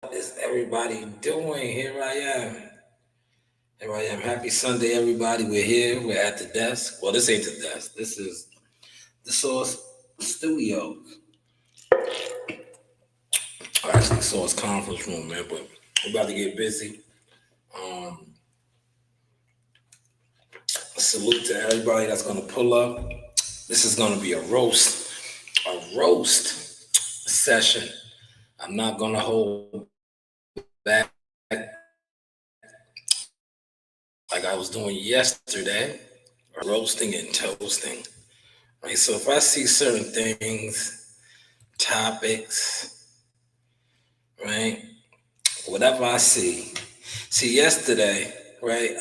What is everybody doing? Here I am. Here I am. Happy Sunday, everybody. We're here. We're at the desk. Well, this ain't the desk. This is the Source Studio. Or actually, Source Conference Room, man. But we're about to get busy. Salute to everybody that's going to pull up. This is going to be a roast session. I'm not going to hold back like I was doing yesterday, roasting and toasting. Right? So if I see certain things, topics, right? Whatever I see. See, yesterday, right?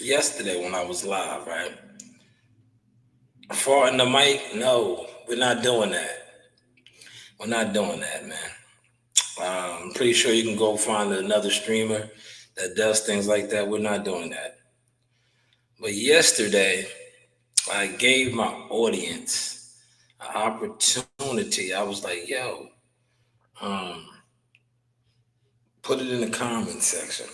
Yesterday when I was live, right? Far in the mic, no, we're not doing that. We're not doing that, man. I'm pretty sure you can go find another streamer that does things like that. We're not doing that. But yesterday, I gave my audience an opportunity. I was like, yo, put it in the comment section.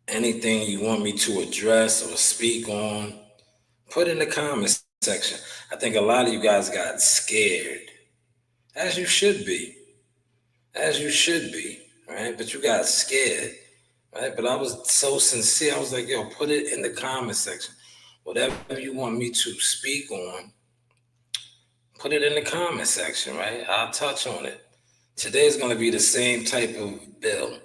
Anything you want me to address or speak on, put in the comment section. I think a lot of you guys got scared, as you should be. As you should be, right? But you got scared, right? But I was so sincere. I was like, yo, put it in the comment section. Whatever you want me to speak on, put it in the comment section, right? I'll touch on it. Today's going to be the same type of bill.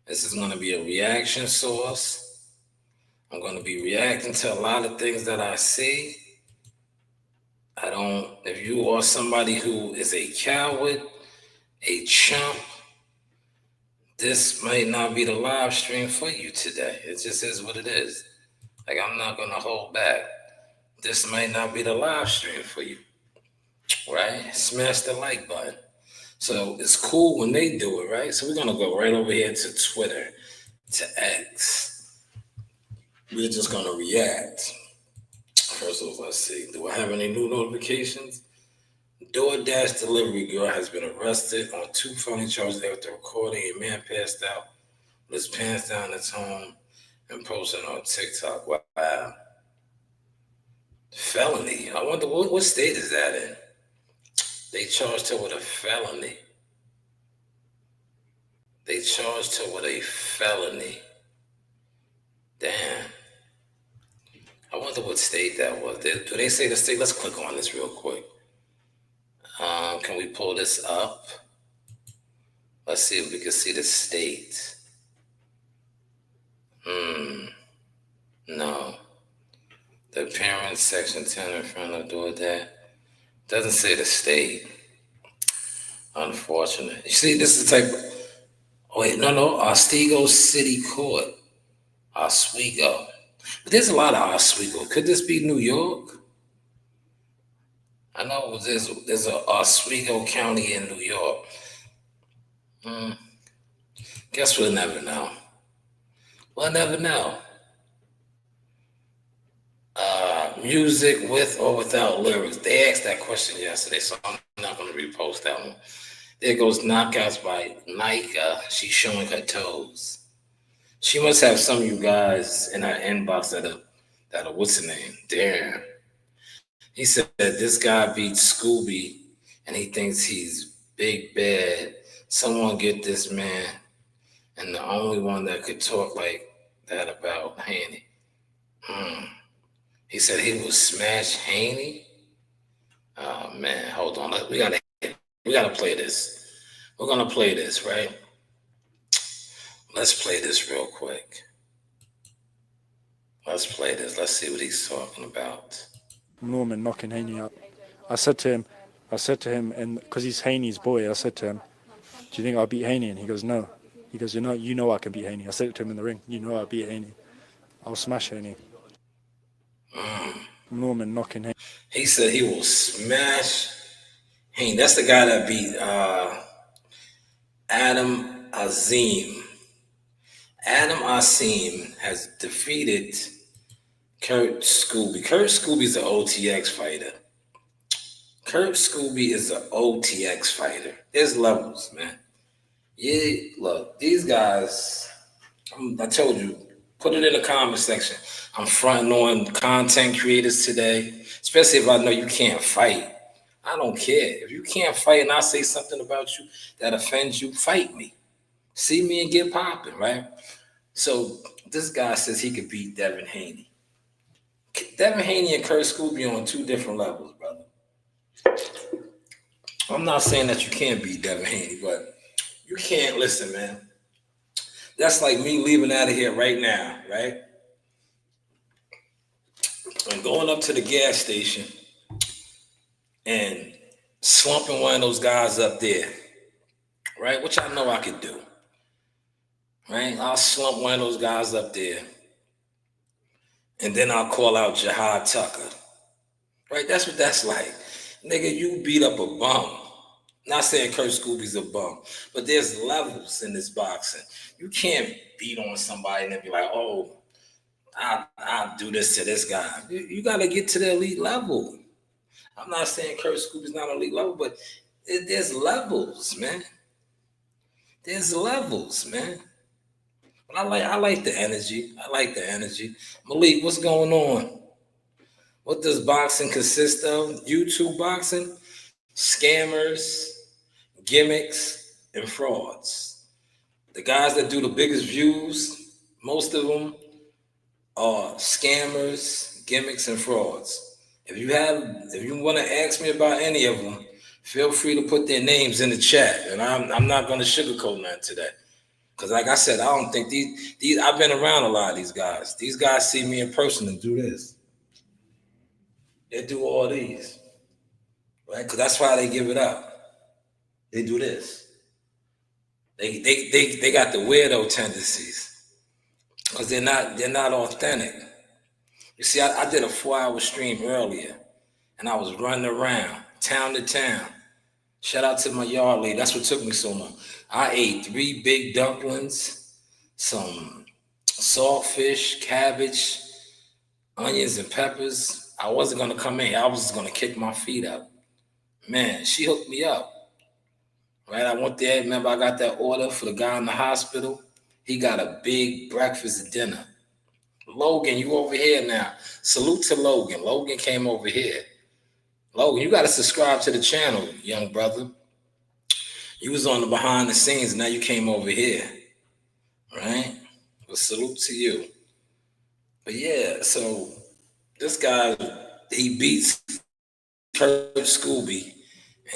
This is going to be a reaction source. I'm going to be reacting to a lot of things that I see. If you are somebody who is a coward, a chump, this might not be the live stream for you today. It just is what it is. Like, I'm not going to hold back. This might not be the live stream for you, right? Smash the like button. So it's cool when they do it, right? So we're going to go right over here to Twitter, to X. We're just going to react. First of all, let's see. Do I have any new notifications? DoorDash delivery girl has been arrested on 2 felony charges after recording a man passed out with his pants down his home and posting on TikTok. Wow. Felony. I wonder what state is that in? They charged her with a felony. Damn. I wonder what state that was. Do they say the state? Let's click on this real quick. Can we pull this up? Let's see if we can see the state. No. The parents, section 10 in front of DoorDash. Doesn't say the state. Unfortunate. You see, this is the type of... Oh, wait, no. Oswego City Court. Oswego. But there's a lot of Oswego. Could this be New York? I know there's a Oswego County in New York. Guess we'll never know. We'll never know. Music with or without lyrics. They asked that question yesterday, so I'm not going to repost that one. There goes Knockouts by Nika. She's showing her toes. She must have some of you guys in her inbox that are what's her name? Damn. He said this guy beats Scooby and he thinks he's big bad. Someone get this man. And the only one that could talk like that about Haney. He said he would smash Haney. Oh man, hold on. We gotta play this. We're gonna play this, right? Let's play this real quick. Let's see what he's talking about. Norman knocking Haney up. I said to him, I said to him, and because he's Haney's boy, I said to him, "Do you think I'll beat Haney?" And he goes, "No." He goes, you know I can beat Haney." I said it to him in the ring. "You know I'll beat Haney. I'll smash Haney." Norman knocking Haney. He said he will smash. Hey, that's the guy that beat Adam Azim. Adam Azim has defeated Kurt Scooby. Kurt Scooby's an OTX fighter. Kurt Scooby is an OTX fighter. There's levels, man. Yeah, look, these guys, I told you, put it in the comment section. I'm fronting on content creators today, especially if I know you can't fight. I don't care. If you can't fight and I say something about you that offends you, fight me. See me and get popping, right? So this guy says he could beat Devin Haney. Devin Haney and Kurt Scooby on two different levels, brother. I'm not saying that you can't beat Devin Haney, but you can't listen, man. That's like me leaving out of here right now, right? And going up to the gas station and slumping one of those guys up there, right? Which I know I could do, right? I'll slump one of those guys up there, and then I'll call out Jihad Tucker, right? That's what that's like. Nigga, you beat up a bum. Not saying Kurt Scooby's a bum, but there's levels in this boxing. You can't beat on somebody and then be like, oh, I'll do this to this guy. You got to get to the elite level. I'm not saying Kurt Scooby's not elite level, but there's levels, man. There's levels, man. But I like the energy. I like the energy. Malik, what's going on? What does boxing consist of? YouTube boxing, scammers, gimmicks, and frauds. The guys that do the biggest views, most of them are scammers, gimmicks, and frauds. If you want to ask me about any of them, feel free to put their names in the chat. And I'm not going to sugarcoat nothing today. Because like I said, I don't think these I've been around a lot of these guys. These guys see me in person and do this. They do all these. Right? Because that's why they give it up. They do this. They got the weirdo tendencies. Because they're not authentic. You see, I did a 4-hour stream earlier, and I was running around town to town. Shout out to my yard lady. That's what took me so long. I ate 3 big dumplings, some saltfish, cabbage, onions, and peppers. I wasn't going to come in here. I was just going to kick my feet up. Man, she hooked me up. Right? I went there. Remember, I got that order for the guy in the hospital. He got a big breakfast dinner. Logan, you over here now. Salute to Logan. Logan came over here. Logan, you got to subscribe to the channel, young brother. You was on the behind the scenes, and now you came over here, right? Well, salute to you. But yeah, so this guy, he beats Kurt Scooby,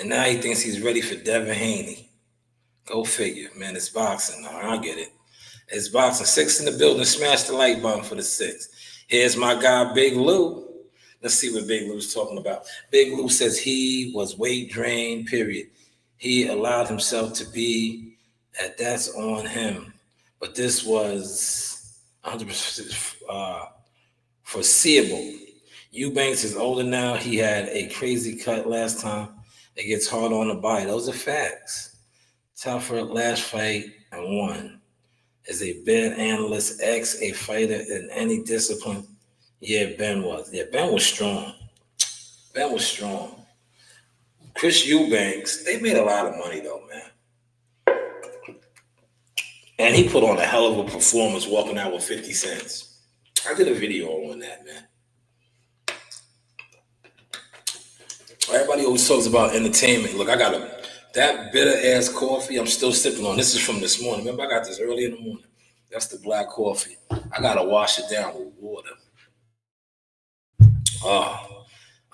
and now he thinks he's ready for Devin Haney. Go figure, man. It's boxing. I get it. It's boxing. 6 in the building. Smash the like button for the 6. Here's my guy, Big Lou. Let's see what Big Lou's talking about. Big Lou says he was weight drained, period. He allowed himself to be, and that's on him. But this was 100% foreseeable. Eubanks is older now. He had a crazy cut last time. It gets hard on the body. Those are facts. Tougher last fight and won. Is a Ben analyst, a fighter in any discipline? Yeah, Ben was. Yeah, Ben was strong. Ben was strong. Chris Eubanks, they made a lot of money though, man. And he put on a hell of a performance walking out with 50 cents. I did a video on that, man. Everybody always talks about entertainment. Look, I got that bitter ass coffee I'm still sipping on. This is from this morning. Remember, I got this early in the morning. That's the black coffee. I gotta wash it down with water. Oh,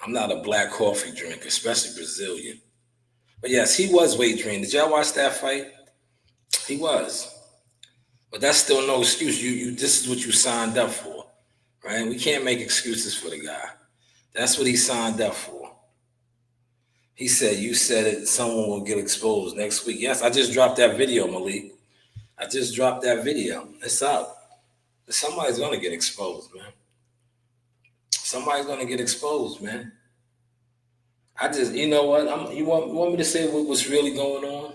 I'm not a black coffee drinker, especially Brazilian. But yes, he was weight drained. Did y'all watch that fight? He was. But that's still no excuse. You this is what you signed up for. Right? We can't make excuses for the guy. That's what he signed up for. He said, "You said it. Someone will get exposed next week." Yes, I just dropped that video, Malik. I just dropped that video. It's up. Somebody's gonna get exposed, man. Somebody's gonna get exposed, man. I just, you know what? You want me to say what's really going on?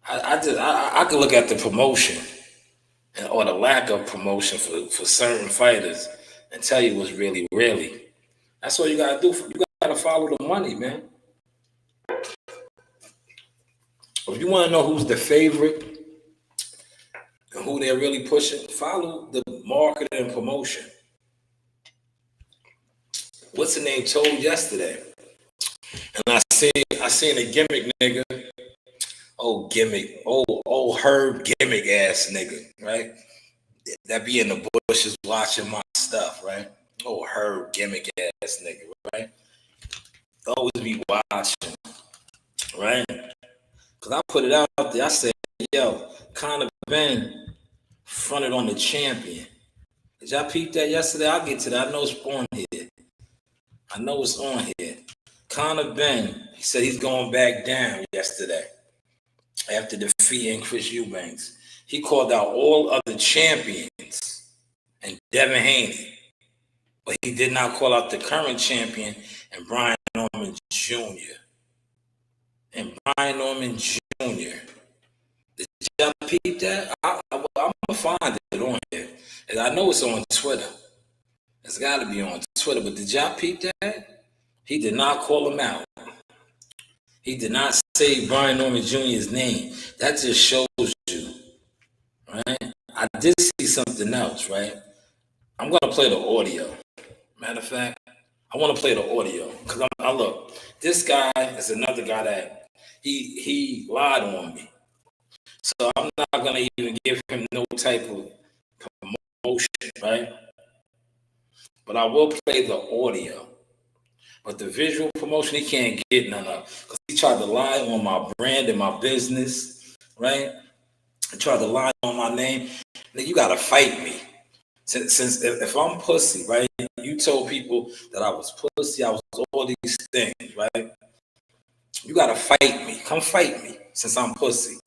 I could look at the promotion or the lack of promotion for certain fighters and tell you what's really. That's all you gotta do. You gotta follow the money, man. If you want to know who's the favorite and who they're really pushing, follow the marketing and promotion. What's the name told yesterday? And I seen a gimmick nigga. Oh, gimmick. Oh, Herb gimmick ass nigga, right? That be in the bushes watching my stuff, right? Oh, Herb gimmick ass nigga, right? Always be watching, right? Because I put it out there. I said, yo, Conor Ben fronted on the champion. Did y'all peep that yesterday? I'll get to that. I know it's on here. I know it's on here. Conor Ben, he said he's going back down yesterday after defeating Chris Eubanks. He called out all other champions and Devin Haney, but he did not call out the current champion and Brian Norman Jr. And Brian Norman Jr. Did y'all peep that? I'm gonna find it on here, and I know it's on Twitter. It's got to be on Twitter. But did y'all peep that? He did not call him out. He did not say Brian Norman Jr.'s name. That just shows you, right? I did see something else, right? I'm gonna play the audio. Matter of fact, I want to play the audio because I look. This guy is another guy that he lied on me. So I'm not gonna even give him no type of promotion, right? But I will play the audio. But the visual promotion, he can't get none of. Because he tried to lie on my brand and my business, right? He tried to lie on my name. Then you gotta fight me. Since if I'm pussy, right? You told people that I was pussy, I was all these things, right? You gotta fight me. Come fight me since I'm pussy.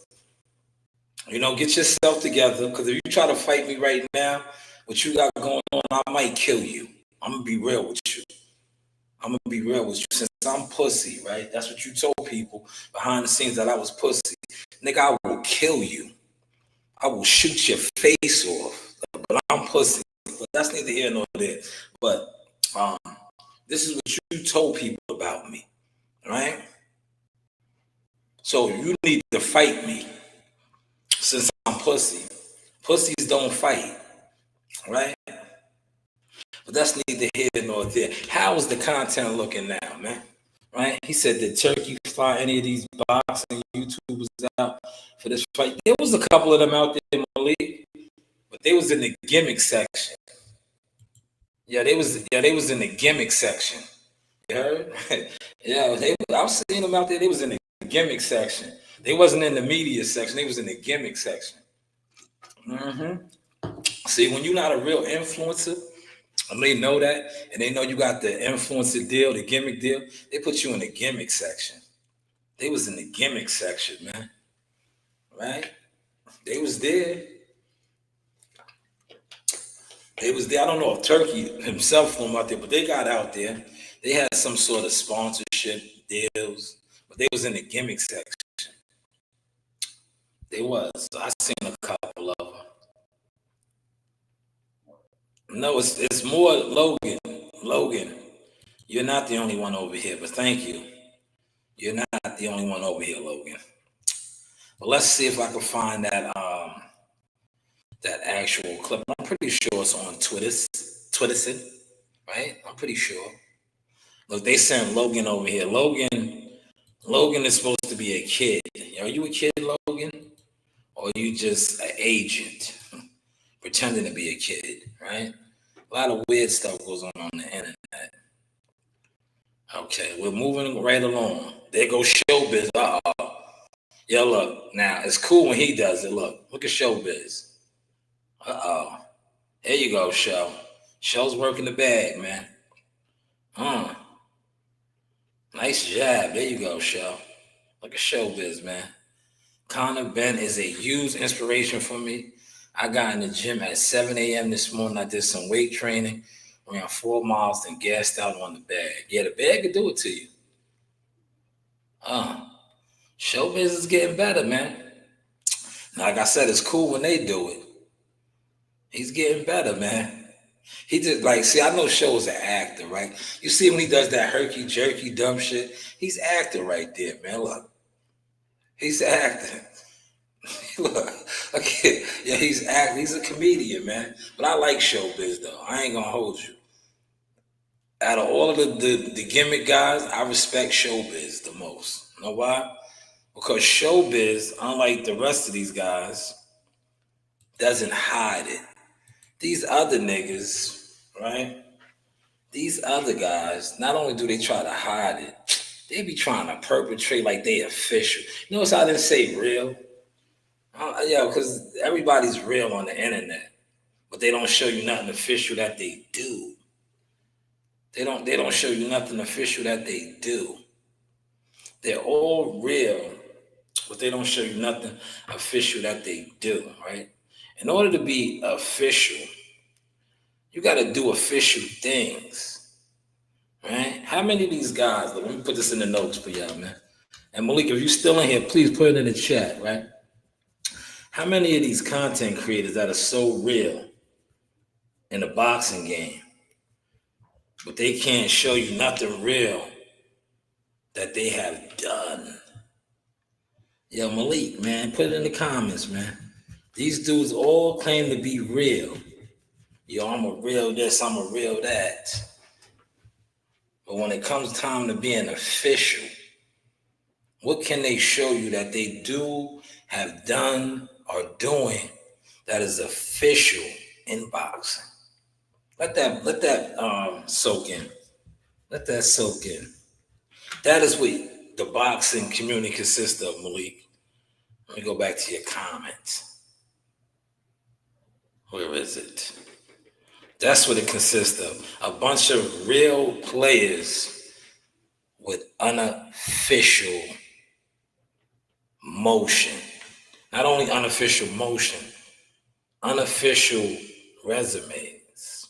You know, get yourself together. Because if you try to fight me right now, what you got going on, I might kill you. I'm gonna be real with you. I'm gonna be real with you. Since I'm pussy, right? That's what you told people behind the scenes that I was pussy. Nigga, I will kill you. I will shoot your face off. But I'm pussy. But that's neither here nor there. But this is what you told people about me, right? So you need to fight me since I'm pussy. Pussies don't fight, right? But that's neither here nor there. How is the content looking now, man? Right? He said, did Turkey fly any of these boxing YouTubers out for this fight? There was a couple of them out there, Malik, but they was in the gimmick section. Yeah, they was in the gimmick section. You heard? Yeah, I was seeing them out there. They was in the gimmick section. They wasn't in the media section. They was in the gimmick section. See, when you're not a real influencer, and they know that, and they know you got the influencer deal, the gimmick deal, they put you in the gimmick section. They was in the gimmick section, man. Right? They was there. They was there. I don't know if Turkey himself flew them out there, but they got out there. They had some sort of sponsorship deals, but they was in the gimmick section. They was. I seen a couple of them. No, it's more Logan. Logan, you're not the only one over here, but thank you. You're not the only one over here, Logan. But let's see if I can find that that actual clip. I'm pretty sure it's on Twitter, right? I'm pretty sure. Look, they sent Logan over here. Logan is supposed to be a kid. Are you a kid, Logan? Or are you just an agent pretending to be a kid, right? A lot of weird stuff goes on the internet. Okay, we're moving right along. There goes Showbiz. Uh-oh. Yo, look, now, it's cool when he does it. Look at Showbiz. Uh-oh. There you go, Show. Show's working the bag, man. Nice jab. There you go, Shell. Look at Showbiz, man. Connor Ben is a huge inspiration for me. I got in the gym at 7 a.m. this morning. I did some weight training, ran 4 miles, then gassed out on the bag. Yeah, the bag could do it to you. Showbiz is getting better, man. Now, like I said, it's cool when they do it. He's getting better, man. He just like, see, I know Show's an actor, right? You see when he does that herky jerky dumb shit, he's acting right there, man. Look, he's acting. Look, okay, yeah, he's acting. He's a comedian, man. But I like Showbiz though. I ain't gonna hold you. Out of all of the gimmick guys, I respect Showbiz the most. You know why? Because Showbiz, unlike the rest of these guys, doesn't hide it. These other niggas, right? These other guys, not only do they try to hide it, they be trying to perpetrate like they official. You notice I didn't say real? Yeah, because everybody's real on the internet, but they don't show you nothing official that they do. They don't show you nothing official that they do. They're all real, but they don't show you nothing official that they do, right? In order to be official, you got to do official things, right? How many of these guys, let me put this in the notes for y'all, man. And Malik, if you're still in here, please put it in the chat, right? How many of these content creators that are so real in the boxing game, but they can't show you nothing real that they have done? Yo, Malik, man, put it in the comments, man. These dudes all claim to be real. Yo, I'm a real this, I'm a real that. But when it comes time to being official, what can they show you that they do, have done, or doing that is official in boxing? Let that soak in. Let that soak in. That is what the boxing community consists of, Malik. Let me go back to your comments. Where is it? That's what it consists of. A bunch of real players with unofficial motion. Not only unofficial motion, unofficial resumes.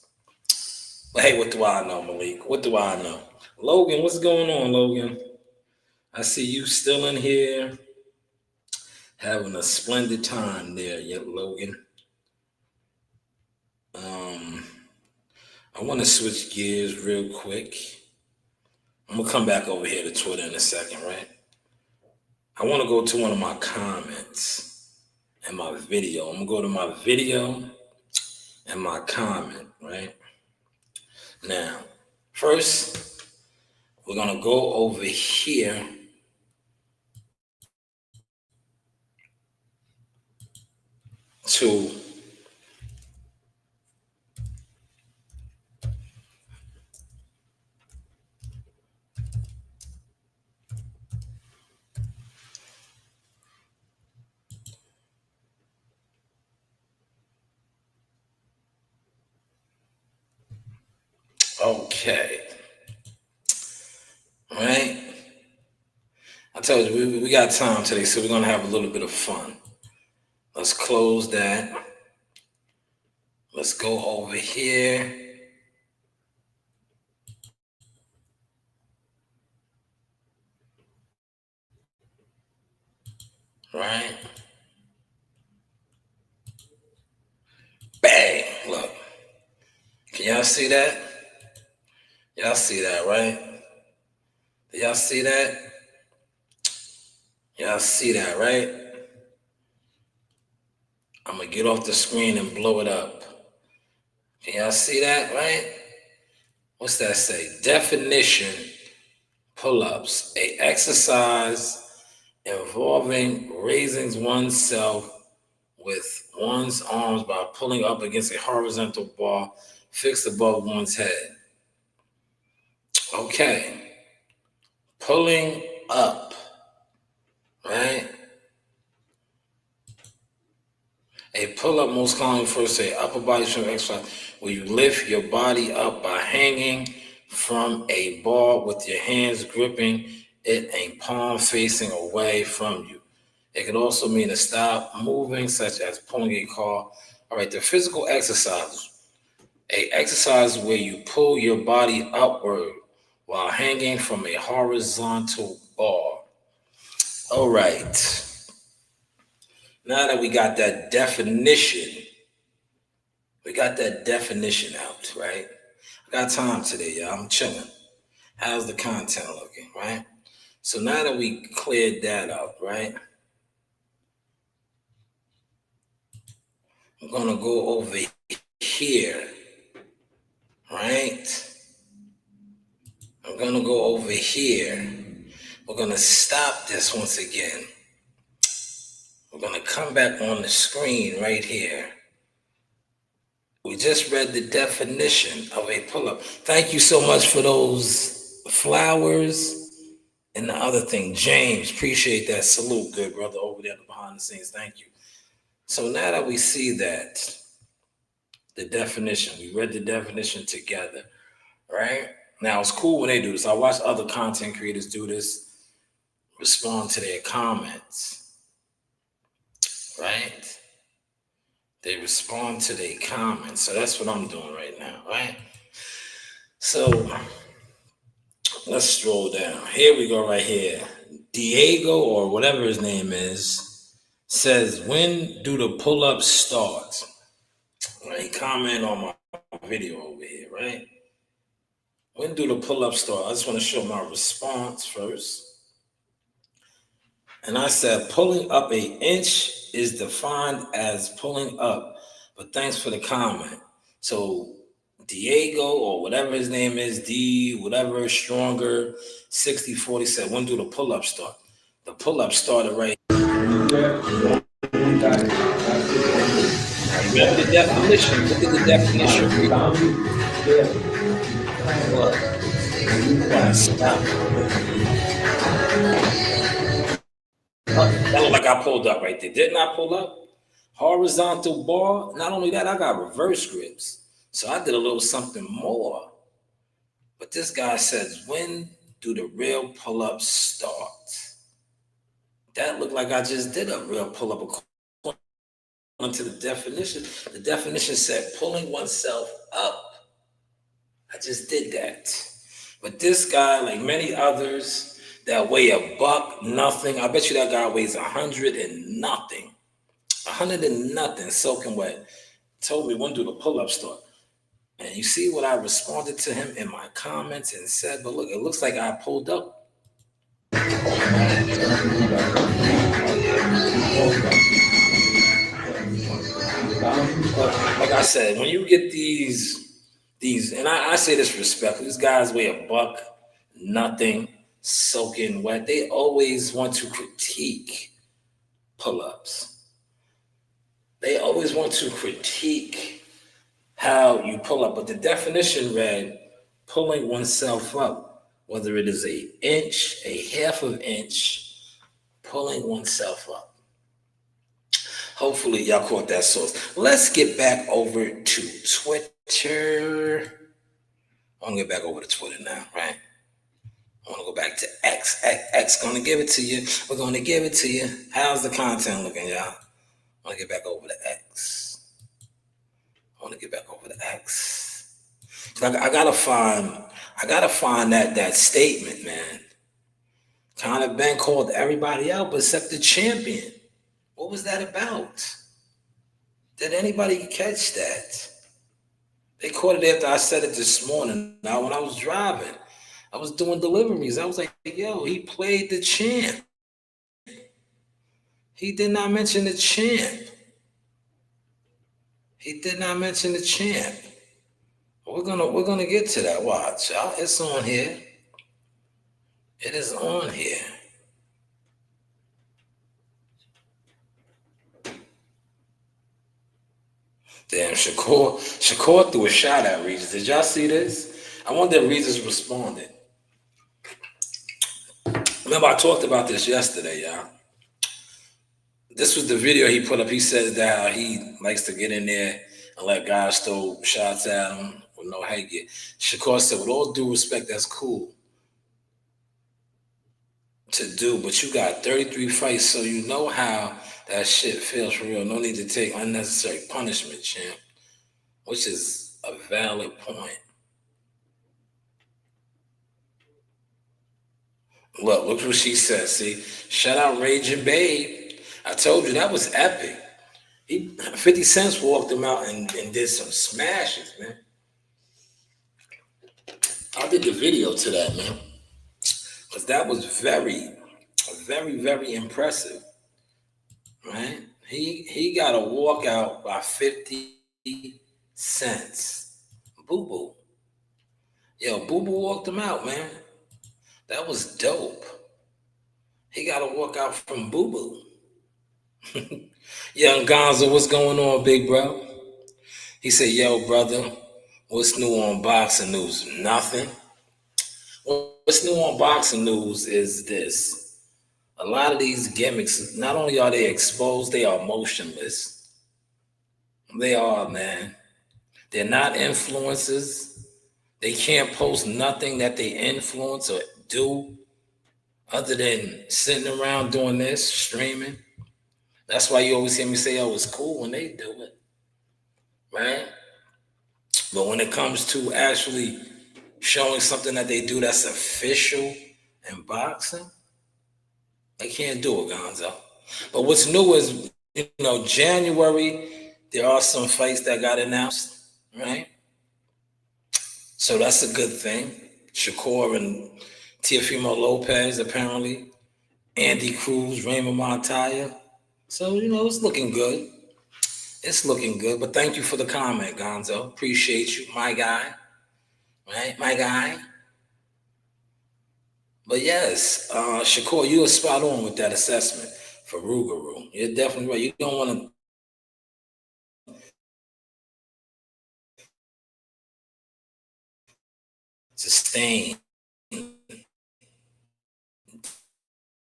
But hey, what do I know, Malik? What do I know? Logan, what's going on, Logan? I see you still in here having a splendid time there, Logan. I want to switch gears real quick. I'm going to come back over here to Twitter in a second, right? I want to go to one of my comments and my video. I'm going to go to my video and my comment, right? Now, first, we're going to go over here to okay. All right. I told you, we got time today, so we're going to have a little bit of fun. Let's close that. Let's go over here. Right? Bang! Look. Can y'all see that? Y'all see that, right? Y'all see that? Y'all see that, right? I'm going to get off the screen and blow it up. Can y'all see that, right? What's that say? Definition, pull-ups, a exercise involving raising oneself with one's arms by pulling up against a horizontal bar fixed above one's head. Okay. Pulling up, right? A pull-up most commonly refers to an upper body strength exercise where you lift your body up by hanging from a bar with your hands gripping it and palm facing away from you. It can also mean to stop moving, such as pulling a car. All right, the physical exercises. A exercise where you pull your body upward while hanging from a horizontal bar. All right. Now that we got that definition, out, right? I got time today, y'all. I'm chilling. How's the content looking, right? So now that we cleared that up, right? I'm gonna go over here, right? I'm gonna go over here. We're gonna stop this once again. We're gonna come back on the screen right here. We just read the definition of a pull-up. Thank you so much for those flowers and the other thing. James, appreciate that. Salute, good brother, over there behind the scenes. Thank you. So now that we see that, the definition, we read the definition together, right? Now it's cool when they do this. I watch other content creators do this, respond to their comments, right? They respond to their comments. So that's what I'm doing right now, right? So let's stroll down. Here we go right here. Diego, or whatever his name is, says, when do the pull-ups start? Right? Comment on my video over here, right? When do the pull-ups start? I just want to show my response first. And I said, pulling up an inch is defined as pulling up. But thanks for the comment. So Diego, or whatever his name is, D, whatever, Stronger, 6040 said, when do the pull-ups start? The pull-ups started right. Remember the definition. Look at the definition. Stop. That looked like I pulled up right there. Didn't I pull up? Horizontal bar. Not only that, I got reverse grips. So I did a little something more. But this guy says, when do the real pull-ups start? That looked like I just did a real pull-up according to the definition. The definition said pulling oneself up. I just did that. But this guy, like many others that weigh a buck nothing, I bet you that guy weighs 100 and nothing. 100 and nothing, soaking wet. Told me, when do the pull-ups start? And you see what I responded to him in my comments and said, but look, it looks like I pulled up. Like I said, when you get these, and I say this respectfully, these guys weigh a buck nothing, soaking wet. They always want to critique pull-ups. They always want to critique how you pull up, but the definition read pulling oneself up, whether it is an inch, a half of inch, pulling oneself up. Hopefully y'all caught that source. Let's get back over to Twitter. I'm gonna get back over to Twitter now, right? I want to go back to X. X gonna give it to you. We're gonna give it to you. How's the content looking, y'all? I want to get back over to X. So I gotta find that statement, man. Conor Ben called everybody out except the champion. What was that about? Did anybody catch that? They caught it after I said it this morning. Now, when I was driving, I was doing deliveries. I was like, yo, he played the champ. He did not mention the champ. We're gonna get to that. Watch, y'all. It's on here. It is on here. Damn, Shakur threw a shot at Regis. Did y'all see this? I wonder if Regis responded. Remember, I talked about this yesterday, y'all. This was the video he put up. He says that he likes to get in there and let guys throw shots at him with no headgear. Shakur said, with all due respect, that's cool to do, but you got 33 fights, so you know how that shit feels for real. No need to take unnecessary punishment, champ, which is a valid point. Look what she said. See, shout out Raging Babe. I told you that was epic. 50 Cent walked him out and did some smashes, man. I did the video to that, man, because that was very, very, very impressive, right? He got a walkout by 50 cents. Boo Boo. Yo, Boo Boo walked him out, man. That was dope. He got a walkout from Boo Boo. Young Gonzo, what's going on, big bro? He said, yo, brother, what's new on boxing news? Nothing. What's new on boxing news is this. A lot of these gimmicks, not only are they exposed, they are motionless. They are, man. They're not influencers. They can't post nothing that they influence or do other than sitting around doing this, streaming. That's why you always hear me say, oh, it's cool when they do it, right? But when it comes to actually showing something that they do that's official in boxing, they can't do it, Gonzo. But what's new is, January, there are some fights that got announced, right? So that's a good thing. Shakur and Teofimo Lopez, apparently. Andy Cruz, Raymond Montaya. So, it's looking good. It's looking good. But thank you for the comment, Gonzo. Appreciate you, my guy. Right? My guy. But yes, Shakur, you were spot on with that assessment for Rougarou. You're definitely right. You don't want to sustain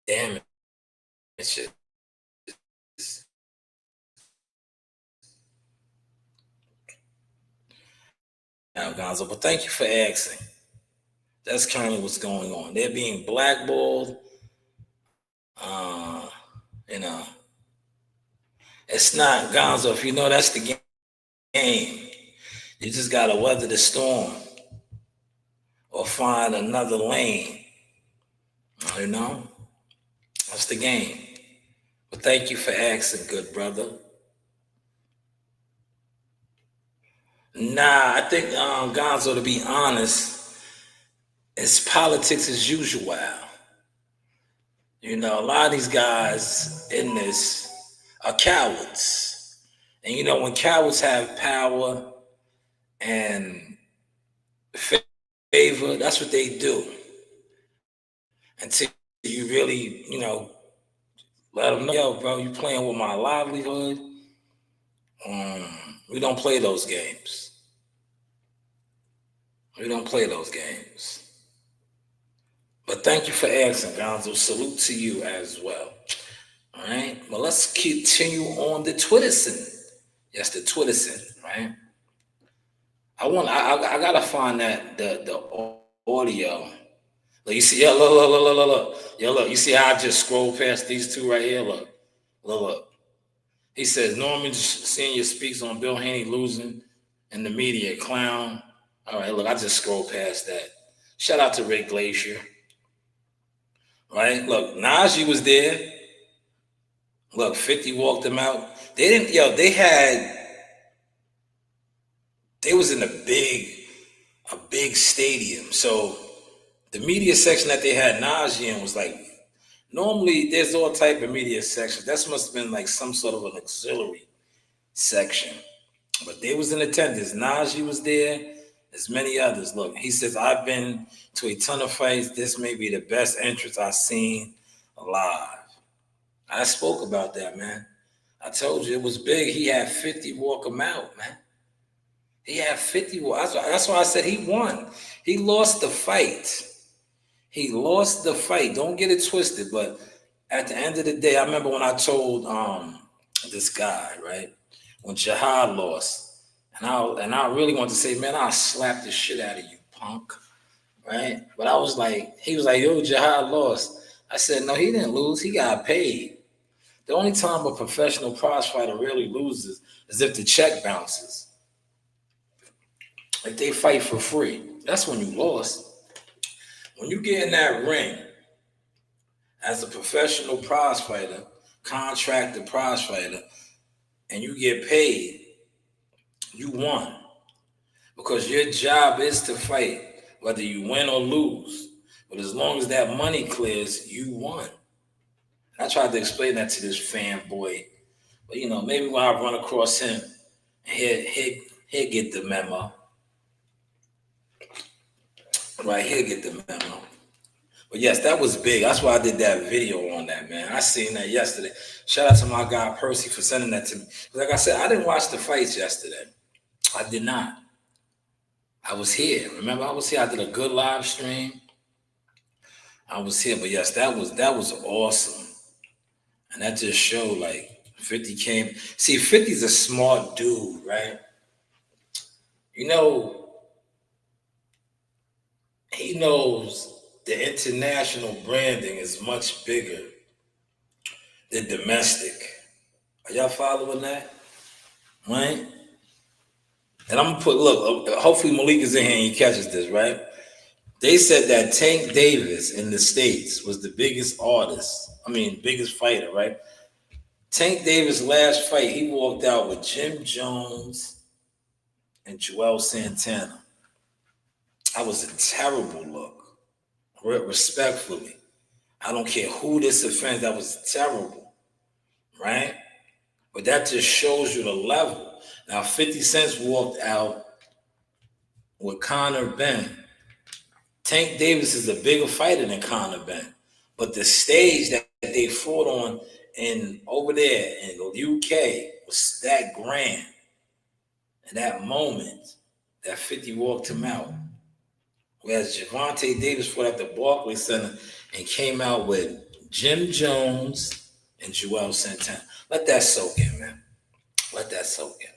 damage. Now, Gonzo, but thank you for asking. That's currently what's going on. They're being blackballed. It's not, Gonzo. If you know that's the game, you just gotta weather the storm or find another lane. That's the game. But thank you for asking, good brother. Nah, I think Gonzo, to be honest, it's politics as usual. A lot of these guys in this are cowards. And when cowards have power and favor, that's what they do. Until you really, let them know, yo, bro, you playing with my livelihood. We don't play those games. We don't play those games. But thank you for asking, Gonzo. Salute to you as well. All right. Well, let's continue on the Twitterson. Yes, the Twitterson, right? I gotta find that the audio. Look, you see, look. Yeah, look, you see how I just scrolled past these two right here? Look. He says, Norman Sr. speaks on Bill Haney losing in the media, clown. All right, look, I just scrolled past that. Shout out to Rick Glacier. Right? Look, Najee was there. Look, 50 walked him out. They was in a big stadium. So the media section that they had Najee in was like, normally there's all type of media sections. That must have been like some sort of an auxiliary section. But they was in attendance. Najee was there. There's many others. Look, he says, I've been to a ton of fights. This may be the best entrance I've seen alive. I spoke about that, man. I told you it was big. He had 50 walk him out, man. He had 50 walk. That's why I said he won. He lost the fight. Don't get it twisted. But at the end of the day, I remember when I told this guy, right, when Jihad lost, And I really want to say, man, I'll slap the shit out of you, punk. Right? But I was like, he was like, yo, Jihad lost. I said, no, he didn't lose. He got paid. The only time a professional prize fighter really loses is if the check bounces. If they fight for free, that's when you lost. When you get in that ring as a professional prize fighter, contracted prize fighter, and you get paid, you won. Because your job is to fight, whether you win or lose. But as long as that money clears, you won. I tried to explain that to this fanboy. But, maybe when I run across him, he'll get the memo. Right, he'll get the memo. But yes, that was big. That's why I did that video on that, man. I seen that yesterday. Shout out to my guy Percy for sending that to me. Like I said, I didn't watch the fights yesterday. I did not. I was here. Remember, I was here. I did a good live stream. I was here. But yes, that was awesome. And that just showed like 50 came. See, 50's a smart dude, right? He knows the international branding is much bigger than domestic. Are y'all following that? Right? And I'm gonna look, hopefully Malik is in here and he catches this, right? They said that Tank Davis in the States was the biggest biggest fighter, right? Tank Davis' last fight, he walked out with Jim Jones and Joel Santana. That was a terrible look. Respectfully. I don't care who this offends, that was terrible. Right? But that just shows you the level. Now, 50 Cent walked out with Conor Ben. Tank Davis is a bigger fighter than Conor Ben. But the stage that they fought on over there in the UK was that grand. And that moment that 50 walked him out. Whereas Gervonta Davis fought at the Barclays Center and came out with Jim Jones and Joel Santana. Let that soak in, man. Let that soak in, man.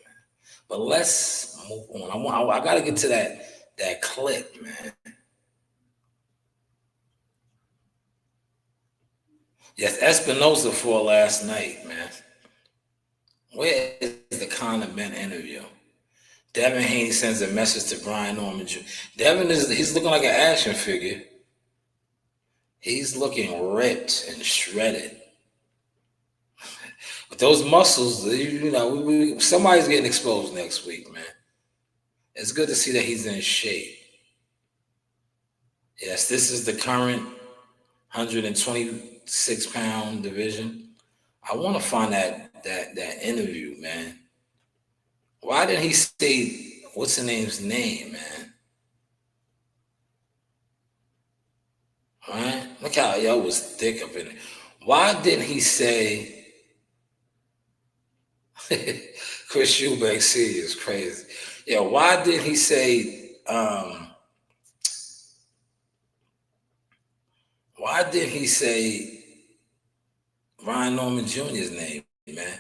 But let's move on. I got to get to that clip, man. Yes, Espinosa fought last night, man. Where is the Conor Ben interview? Devin Haney sends a message to Brian Norman Jr. He's looking like an action figure. He's looking ripped and shredded. But those muscles, somebody's getting exposed next week, man. It's good to see that he's in shape. Yes, this is the current 126-pound division. I want to find that interview, man. Why didn't he say what's the name's name, man? All right? Look how y'all was thick up in it. Why didn't he say Chris Eubank Sr. is crazy. Yeah, why didn't he say Ryan Norman Jr.'s name, man?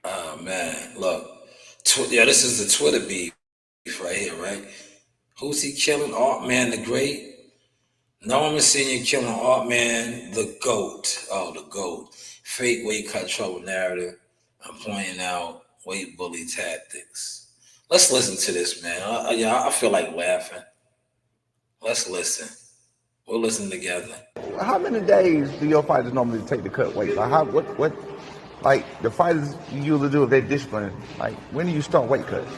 Oh, man, look. This is the Twitter beef right here, right? Who's he killing? Art-Man the Great? Norman Sr. killing Art-Man the GOAT. Oh, the GOAT. Fake weight cut trouble narrative. I'm pointing out weight bully tactics. Let's listen to this, man. I feel like laughing. Let's listen. We'll listen together. How many days do your fighters normally take to cut weight? Like the fighters you usually do if they're disciplined, like when do you start weight cuts?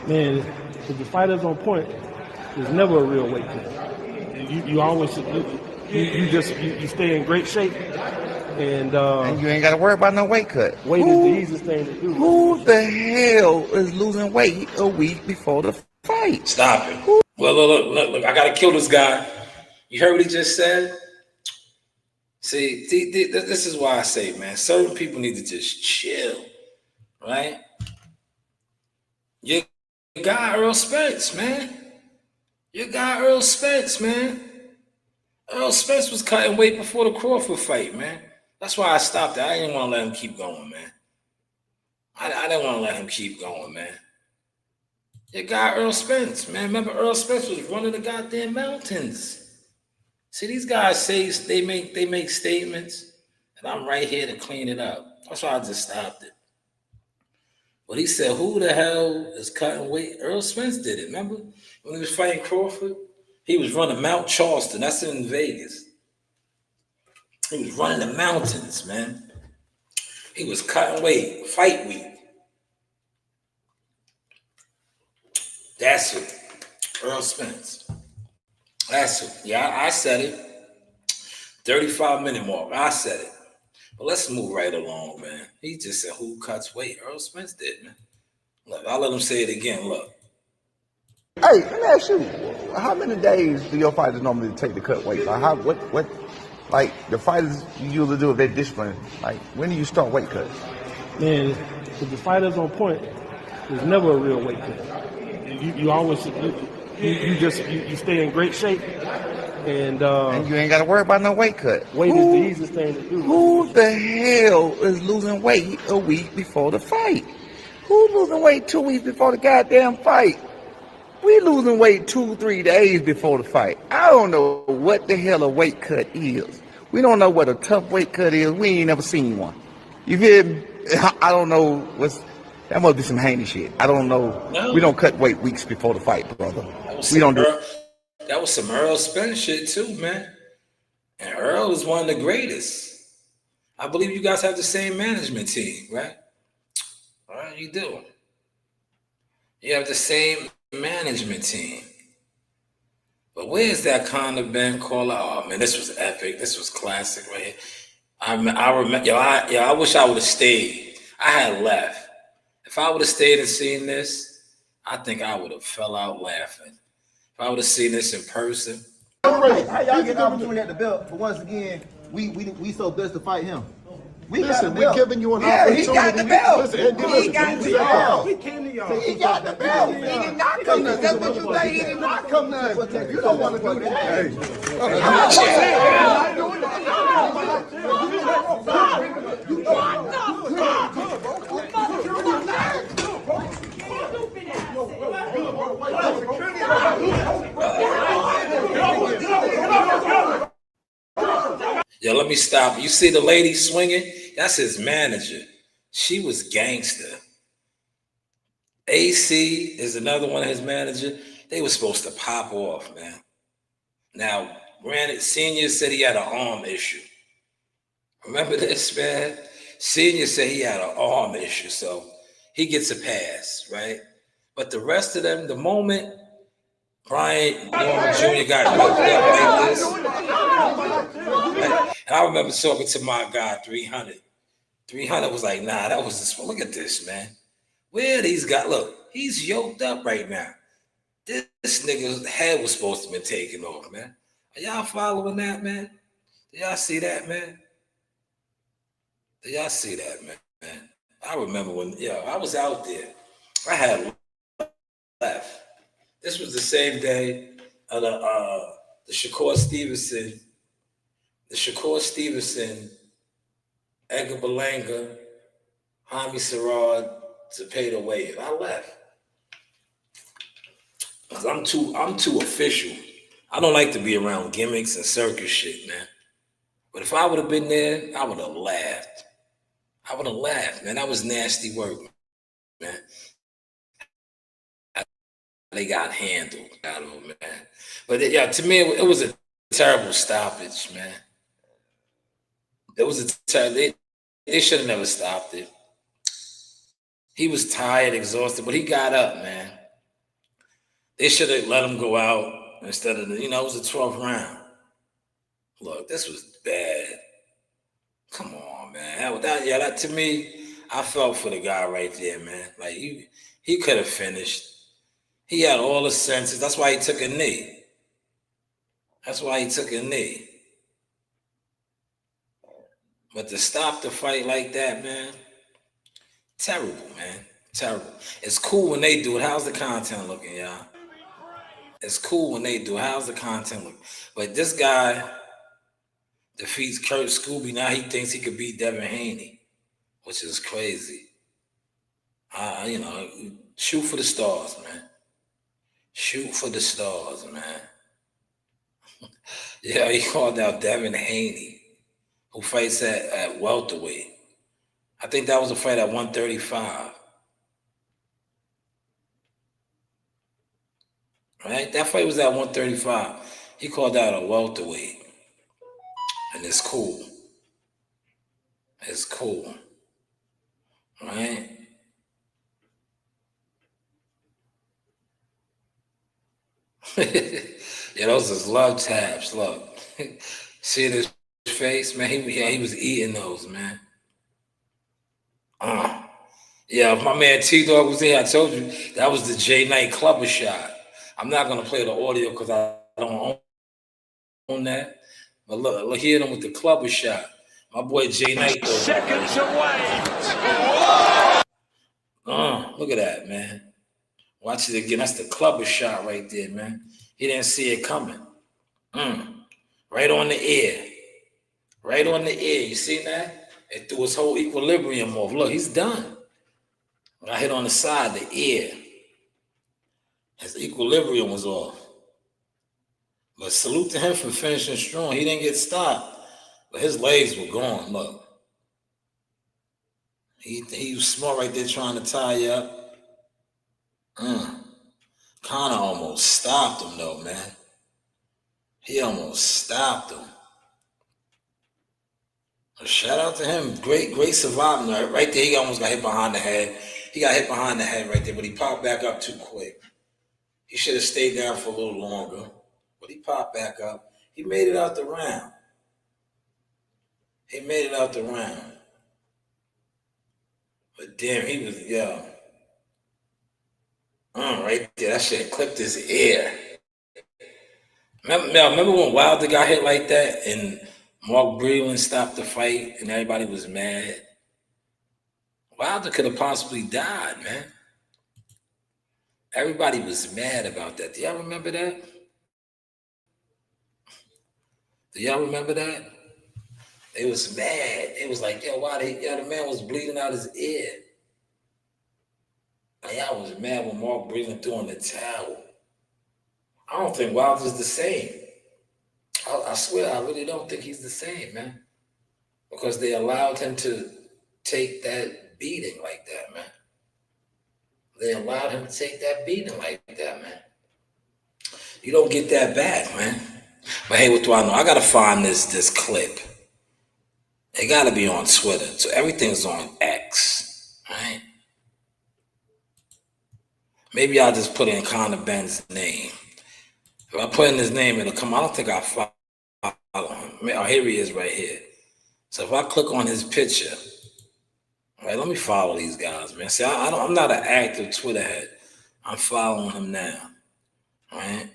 Man, if the fighter's on point, there's never a real weight cut. You always you stay in great shape, and you ain't got to worry about no weight cut. Weight is the easiest thing to do. Who the hell is losing weight a week before the fight? Stop it. Well, look, I gotta kill this guy. You heard what he just said? See, this is why I say, man, certain people need to just chill, right? Your guy Earl Spence, man. Earl Spence was cutting weight before the Crawford fight, man. That's why I stopped it. I didn't want to let him keep going, man. I didn't want to let him keep going, man. Your guy Earl Spence, man. Remember Earl Spence was running the goddamn mountains. See, these guys say they make statements, and I'm right here to clean it up. That's why I just stopped it. But he said, who the hell is cutting weight? Earl Spence did it. Remember when he was fighting Crawford? He was running Mount Charleston. That's in Vegas. He was running the mountains, man. He was cutting weight, fight week. That's it. Earl Spence. That's it. Yeah, I said it. 35-minute mark. I said it. But let's move right along, man. He just said, who cuts weight? Earl Spence did, man. Look, I'll let him say it again. Look. Hey, let me ask you, how many days do your fighters normally take to cut weight? Like, what, like, the fighters you usually do if they're disciplined, like, when do you start weight cuts? Man, if the fighter's on point, there's never a real weight cut. You always, you stay in great shape. And you ain't got to worry about no weight cut. Weight is the easiest thing to do. Who the hell is losing weight a week before the fight? Who's losing weight 2 weeks before the goddamn fight? We losing weight 2-3 days before the fight. I don't know what the hell a weight cut is. We don't know what a tough weight cut is. We ain't never seen one. You feel me? I don't know that must be some Haney shit. I don't know. No. We don't cut weight weeks before the fight, brother. We don't do it. That was some Earl Spence shit too, man. And Earl is one of the greatest. I believe you guys have the same management team, right? All right, you do. You have the same management team. But where's that Conor Ben caller? Oh man, this was epic. This was classic right here. I remember. I wish I would have stayed. I had left. If I would have stayed and seen this, I think I would have fell out laughing. If I would have seen this in person. How y'all get the opportunity at the belt? But once again, we so blessed to fight him. We're giving you an opportunity. He got the belt. He got the belt. He came to y'all. He got the belt. He did not come to us. That's what you say. He did not come to us. You don't want to do that. Yo, let me stop. You see the lady swinging? That's his manager. She was gangster. AC is another one of his manager. They were supposed to pop off, man. Now, granted, Senior said he had an arm issue. Remember this, man? Senior said he had an arm issue, so he gets a pass, right? But the rest of them, the moment Brian Norman Jr. got hooked up like this, and I remember talking to my guy, 300. 300 was like, nah, that was just, look at this, man. Where these guys, look, he's yoked up right now. This nigga's head was supposed to be taken off, man. Are y'all following that, man? Do y'all see that, man? Do y'all see that, man? I remember when, I was out there. I had left. This was the same day of the Shakur Stevenson, Edgar Berlanga, Jaime Sarad, Zepeda Wade. I left. Cause I'm too official. I don't like to be around gimmicks and circus shit, man. But if I would have been there, I would have laughed. Man. That was nasty work, man. They got handled out of them, man. But to me, it was a terrible stoppage, man. It was a terrible. They should have never stopped it. He was tired, exhausted, but he got up, man. They should have let him go out instead of it was a 12th round. Look, this was bad. Come on, man. That to me, I felt for the guy right there, man. Like he could have finished. He had all the senses. That's why he took a knee. But to stop the fight like that, man, terrible, man. Terrible. It's cool when they do it. How's the content looking, y'all? It's cool when they do it. How's the content looking? But this guy defeats Kurt Scooby. Now he thinks he could beat Devin Haney, which is crazy. You know, shoot for the stars, man. Shoot for the stars, man. Yeah, he called out Devin Haney, who fights at welterweight. I think that was a fight at 135. Right? That fight was at 135. He called out a welterweight. And it's cool. It's cool. Right? Yeah, those is love taps. Look. See his face, man? He was eating those, man. Yeah, if my man T-Dog was there, I told you that was the J Knight Clubber shot. I'm not gonna play the audio because I don't own that. But look, hear them with the clubber shot. My boy J Knight. Seconds away. Look at that, man. Watch it again. That's the clubber shot right there, man. He didn't see it coming. Right on the ear. Right on the ear. You see that? It threw his whole equilibrium off. Look, he's done. When I hit on the side, the ear. His equilibrium was off. But salute to him for finishing strong. He didn't get stopped. But his legs were gone. Look. He was smart right there trying to tie you up. Connor almost stopped him though, man. He almost stopped him. Shout out to him. Great surviving. Right there, he almost got hit behind the head. He got hit behind the head right there, but he popped back up too quick. He should have stayed down for a little longer. But he popped back up. He made it out the round. But damn, he was, right there, that shit clipped his ear. Remember when Wilder got hit like that and Mark Breland stopped the fight and everybody was mad? Wilder could have possibly died, man. Everybody was mad about that. Do y'all remember that? They was mad. It was like, the man was bleeding out his ear. And y'all was mad when Mark Breland threw in the towel. I don't think Wilder's the same. I swear, I really don't think he's the same, man. Because they allowed him to take that beating like that, man. You don't get that back, man. But hey, what do I know? I gotta find this clip. It gotta be on Twitter. So everything's on X, right? Maybe I'll just put in Conor Benn's name. If I put in his name, it'll come. I don't think I follow him. Oh, here he is right here. So if I click on his picture, all right, let me follow these guys, man. See, I'm not an active Twitter head. I'm following him now, right?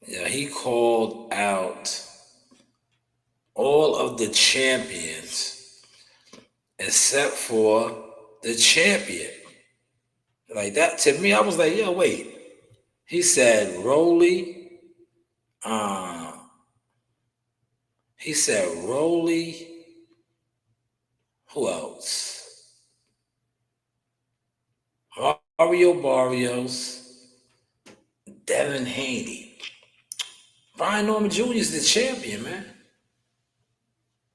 Yeah, he called out all of the champions except for the champion. Like that, to me, I was like, yo, wait. He said Rolly. Who else? Mario Barrios, Devin Haney. Brian Norman Jr. is the champion, man.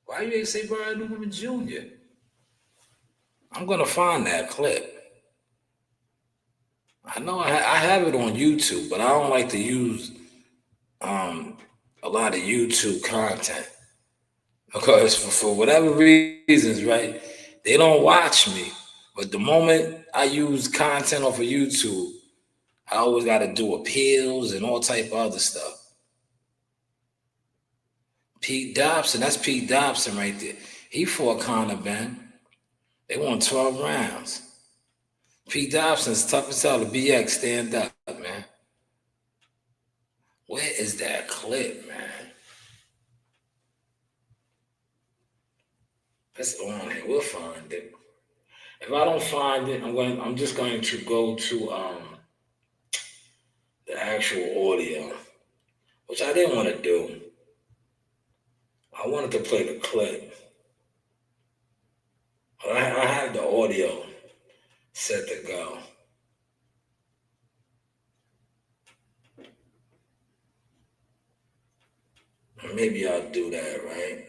Why you ain't say Brian Norman Jr.? I'm gonna find that clip. I know I have it on YouTube, but I don't like to use a lot of YouTube content because for whatever reasons, right? They don't watch me, but the moment I use content off of YouTube, I always got to do appeals and all type of other stuff. Pete Dobson, that's Pete Dobson right there. He fought Conor Ben. They won 12 rounds. Pete Dobson's tough as hell. The BX, stand up, man. Where is that clip, man? It's on here. We'll find it. If I don't find it, I'm just going to go to the actual audio, which I didn't want to do. I wanted to play the clip. I had the audio set to go. Maybe I'll do that, right?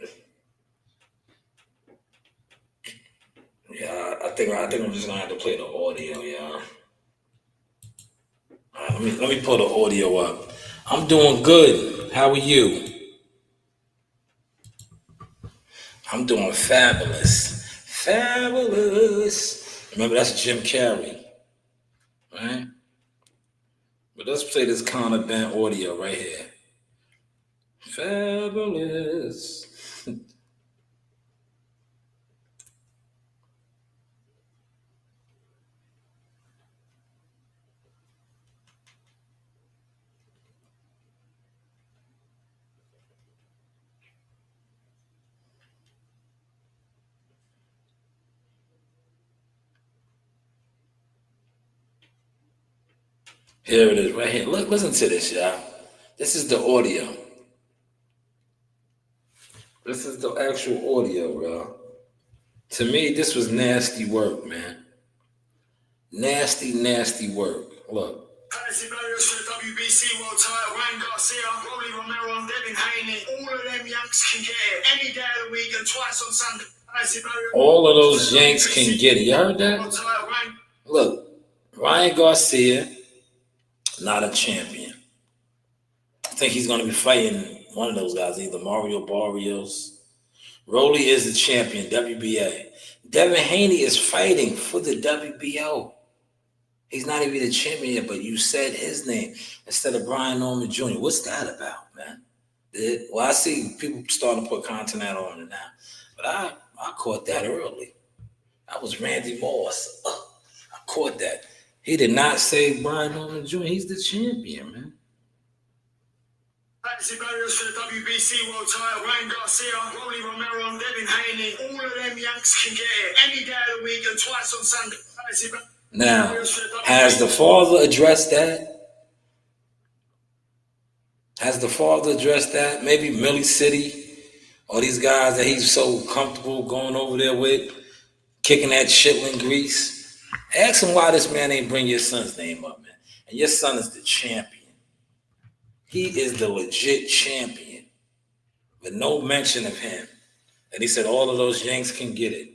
Yeah, I think I'm just gonna have to play the audio, y'all. All right, let me pull the audio up. I'm doing good. How are you? I'm doing fabulous. Fabulous. Remember, that's Jim Carrey, right? But let's play this Conor Band audio right here. Fabulous. Here it is, right here. Look, listen to this, y'all. This is the audio. This is the actual audio, bro. To me, this was nasty work, man. Nasty, nasty work. Look. Crazy barriers for the WBC world title. Ryan Garcia, Rolly Romero, Devin Haney. All of them Yanks can get it any day of the week and twice on Sunday. All of those Yanks can get it. You heard that? Look, Ryan Garcia, not a champion. I think he's going to be fighting one of those guys, either Mario Barrios. Rolly is the champion, WBA. Devin Haney is fighting for the WBO. He's not even the champion yet, but you said his name instead of Brian Norman Jr. What's that about, man? Well, I see people starting to put content out on it now, but I caught that early. I was Randy Moss. I caught that. He did not say Brian Norman Jr. He's the champion, man. Crazy barriers for the WBC world title. Ryan Garcia, Rolly Romero, Devin Haney. All of them Yanks can get it any day of the week and twice on Sunday. Now, has the father addressed that? Has the father addressed that? Maybe Millie City or these guys that he's so comfortable going over there with, kicking that shitling grease. Ask him why this man ain't bring your son's name up, man. And your son is the champion. He is the legit champion. But no mention of him. And he said all of those Yanks can get it.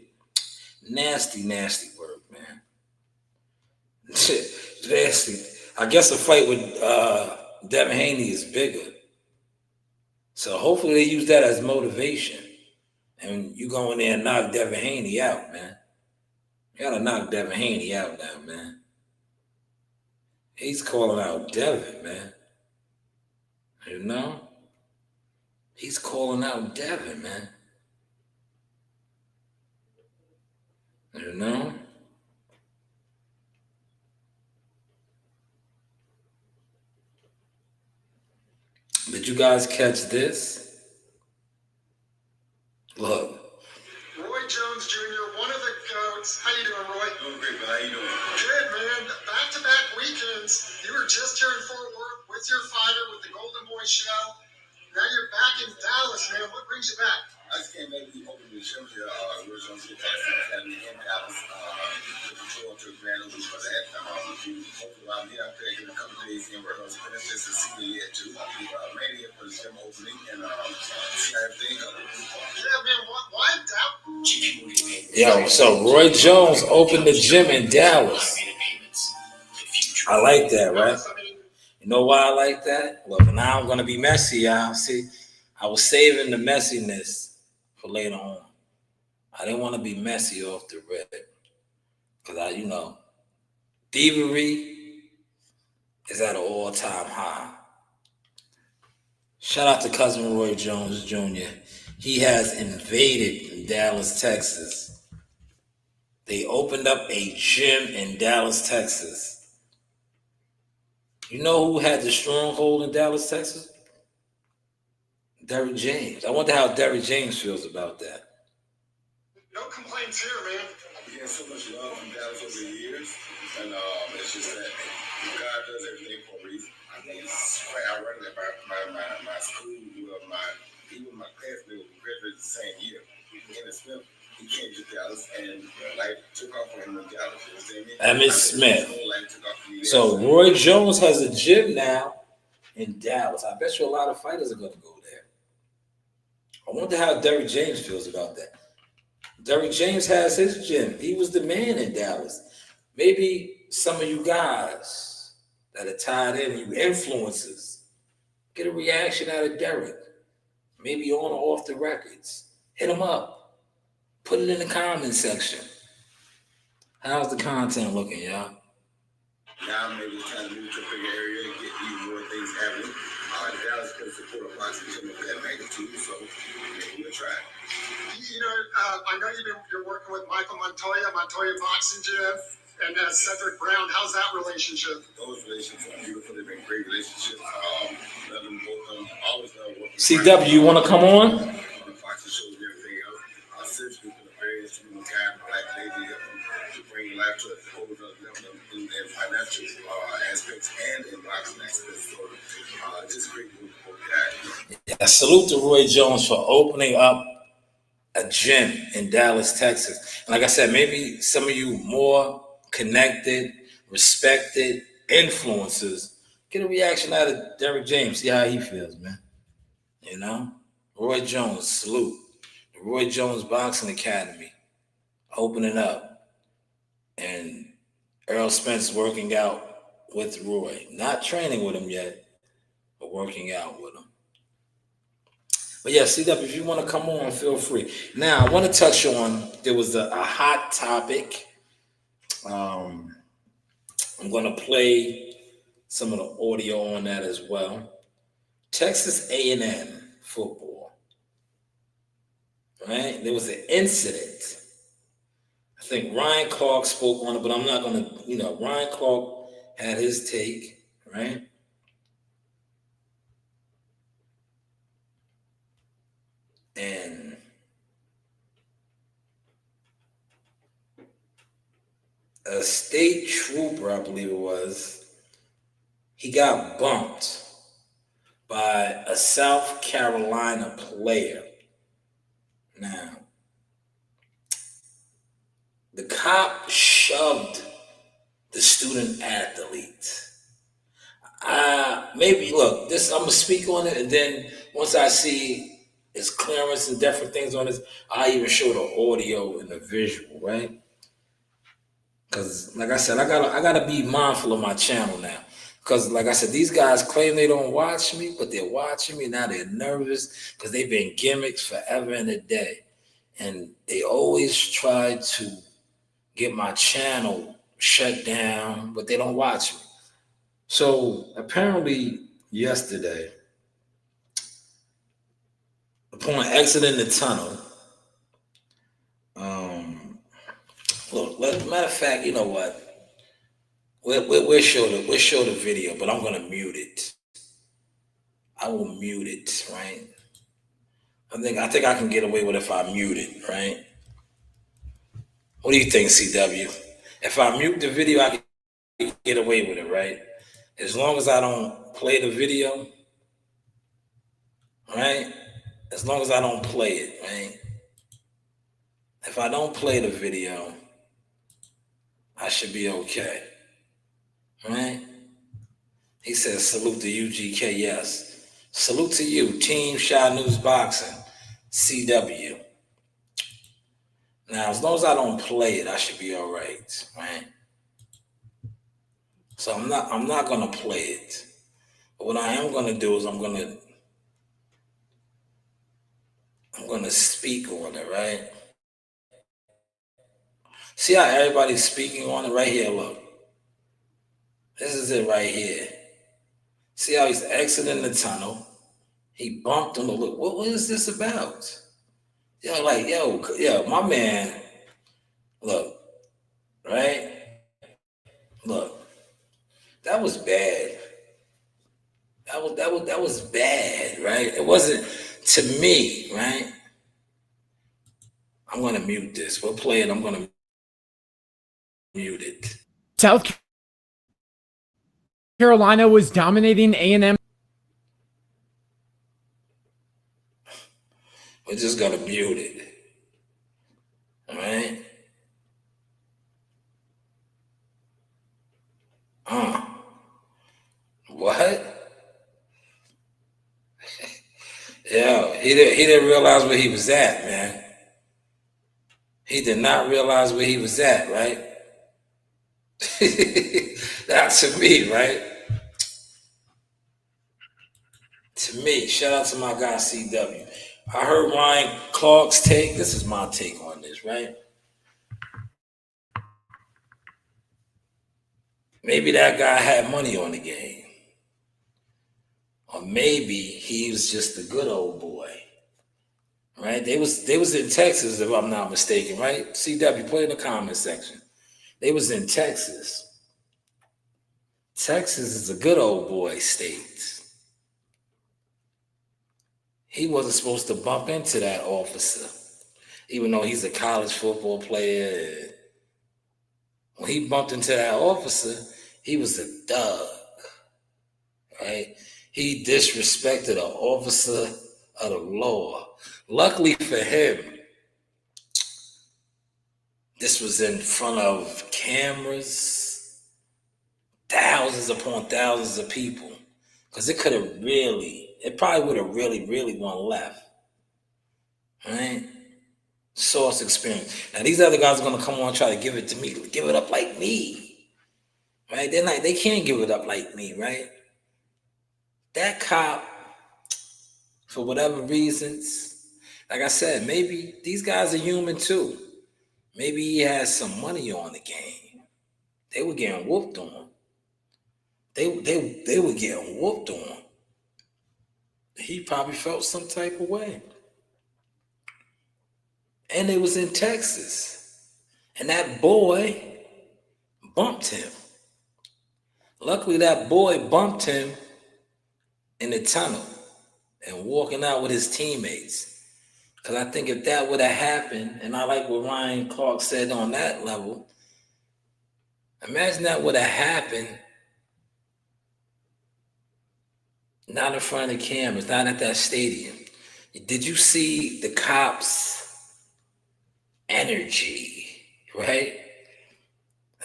Nasty, nasty work, man. Nasty. I guess a fight with Devin Haney is bigger. So hopefully they use that as motivation. And you go in there and knock Devin Haney out, man. You gotta knock Devin Haney out now, man. He's calling out Devin, man. You know? He's calling out Devin, man. You know? Did you guys catch this? Look. Roy Jones Jr., one of the goats. How you doing, Roy? Doing great, but how you doing? Good, man. Back-to-back weekends. You were just here in Fort Worth with your fighter with the Golden Boy show. Now you're back in Dallas, man. What brings you back? I just came back to open the gym here. Roy Jones Academy in Dallas. Looking forward to a grand opening for that. Hopefully I'm here. I'm taking a couple of days in where I was finished this to see me yet too. I'll be ready for the gym opening and see everything up. Yeah, man. Why doubt? Yo, so Roy Jones opened the gym in Dallas. I like that, right? You know why I like that? Look, now I'm going to be messy, y'all. See, I was saving the messiness for later on. I didn't want to be messy off the rip. Because thievery is at an all-time high. Shout out to cousin Roy Jones Jr. He has invaded Dallas, Texas. They opened up a gym in Dallas, Texas. You know who had the stronghold in Dallas, Texas? Derrick James. I wonder how Derrick James feels about that. No complaints here, man. We had so much love from Dallas over the years, and it's just that God does everything for a reason. I mean, it's quite ironic that my school, my even my classmate who graduated the same year, Emmitt Smith, he came to Dallas and life took off for him in Dallas. You know what I mean? Emmitt Smith. So Roy Jones has a gym now in Dallas. I bet you a lot of fighters are going to go there. I wonder how Derrick James feels about that. Derrick James has his gym. He was the man in Dallas. Maybe some of you guys that are tied in, you influencers, get a reaction out of Derrick. Maybe on or off the records. Hit him up. Put it in the comment section. How's the content looking, y'all? Now maybe it's time to move to a bigger area and get even more things happening. Dallas can support a boxing gym of that magnitude, so maybe we'll try it. You know, I know you're working with Michael Montoya Boxing Gym, and Cedric Brown. How's that relationship? Those relationships are beautiful. They've been great relationships. Love them both of them. Always love working. CW, you want to come on? The boxing shows and everything else. Cedric's been a very instrumental guy in my life lately to bring life to a whole other level in financial aspects and in boxing aspects. So just great with both guys. Yeah, salute to Roy Jones for opening up a gym in Dallas, Texas. And like I said, maybe some of you more connected, respected influencers get a reaction out of Derrick James. See how he feels, man. You know? Roy Jones, salute. The Roy Jones Boxing Academy opening up. And Earl Spence working out with Roy. Not training with him yet, but working out with him. But yeah, CW, if you want to come on, feel free. Now, I want to touch on, there was a hot topic. I'm going to play some of the audio on that as well. Texas A&M football. Right? There was an incident. I think Ryan Clark spoke on it, but I'm not going to, Ryan Clark had his take, right? And a state trooper, I believe it was, he got bumped by a South Carolina player. Now, the cop shoved the student athlete. Maybe, look, I'm going to speak on it, and then once I see his clearance and different things on this, I even show the audio and the visual, right? Because, like I said, I gotta be mindful of my channel now. Because, like I said, these guys claim they don't watch me, but they're watching me. Now they're nervous because they've been gimmicks forever and a day. And they always try to get my channel shut down, but they don't watch me. So, apparently, yesterday, upon exiting the tunnel, look, matter of fact, you know what? We'll show the video, but I'm gonna mute it. I will mute it, right? I think I can get away with it if I mute it, right? What do you think, CW? If I mute the video, I can get away with it, right? As long as I don't play the video, right? As long as I don't play it, right? If I don't play the video, I should be okay. Right? He says, salute to UGK, yes. Salute to you, Team Shanewz Boxing, CW. Now, as long as I don't play it, I should be all right, right? So I'm not gonna play it. But what I am gonna do is I'm gonna speak on it, right? See how everybody's speaking on it right here? Look. This is it right here. See how he's exiting the tunnel. He bumped him. Look, what is this about? Yo, my man. Look, right? Look, that was bad. That was bad, right? It wasn't to me, right? I'm gonna mute this. We'll play it. I'm gonna mute it. South Carolina was dominating A&M. We're just gonna mute it. All right? What? Yo, he didn't realize where he was at, man. He did not realize where he was at, right? That's to me, right? To me, shout out to my guy CW. I heard Ryan Clark's take. This is my take on this, right? Maybe that guy had money on the game. Or maybe he was just a good old boy. Right? They was in Texas, if I'm not mistaken, right? CW, put it in the comment section. They was in Texas. Texas is a good old boy state. He wasn't supposed to bump into that officer, even though he's a college football player. When he bumped into that officer, he was a thug, right? He disrespected an officer of the law. Luckily for him, this was in front of cameras, thousands upon thousands of people, because it probably would have really went left, right? Source experience. Now these other guys are gonna come on and try to give it to me, give it up like me, right? They can't give it up like me, right? That cop, for whatever reasons, like I said, maybe these guys are human too. Maybe he has some money on the game. They were getting whooped on. They were getting whooped on. He probably felt some type of way. And it was in Texas. And that boy bumped him. Luckily, that boy bumped him in the tunnel and walking out with his teammates. Because I think if that would have happened, and I like what Ryan Clark said on that level, imagine that would have happened not in front of the cameras, not at that stadium. Did you see the cops' energy, right?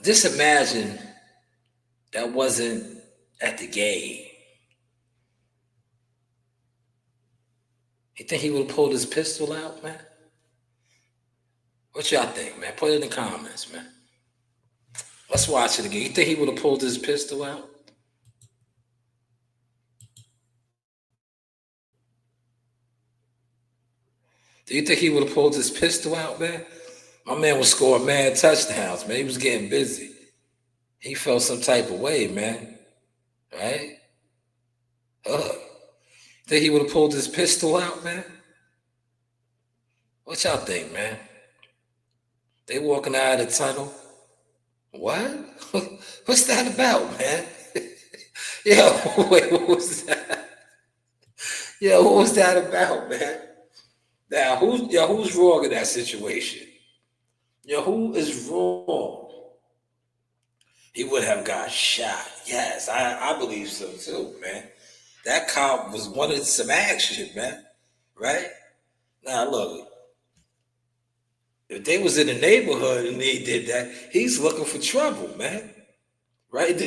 Just imagine that wasn't at the game. You think he would have pulled his pistol out, man? What y'all think, man? Put it in the comments, man. Let's watch it again. You think he would have pulled his pistol out? Do you think he would have pulled his pistol out, man? My man was scoring mad touchdowns, man. He was getting busy. He felt some type of way, man. Right? Think he would have pulled his pistol out, man? What y'all think, man? They walking out of the tunnel. What? What's that about, man? Yo, wait, what was that? Yo, what was that about, man? Now, who's wrong in that situation? Who is wrong? He would have got shot. Yes, I believe so too, man. That cop was wanting some action, man. Right? Now, look, if they was in the neighborhood and they did that, he's looking for trouble, man. Right?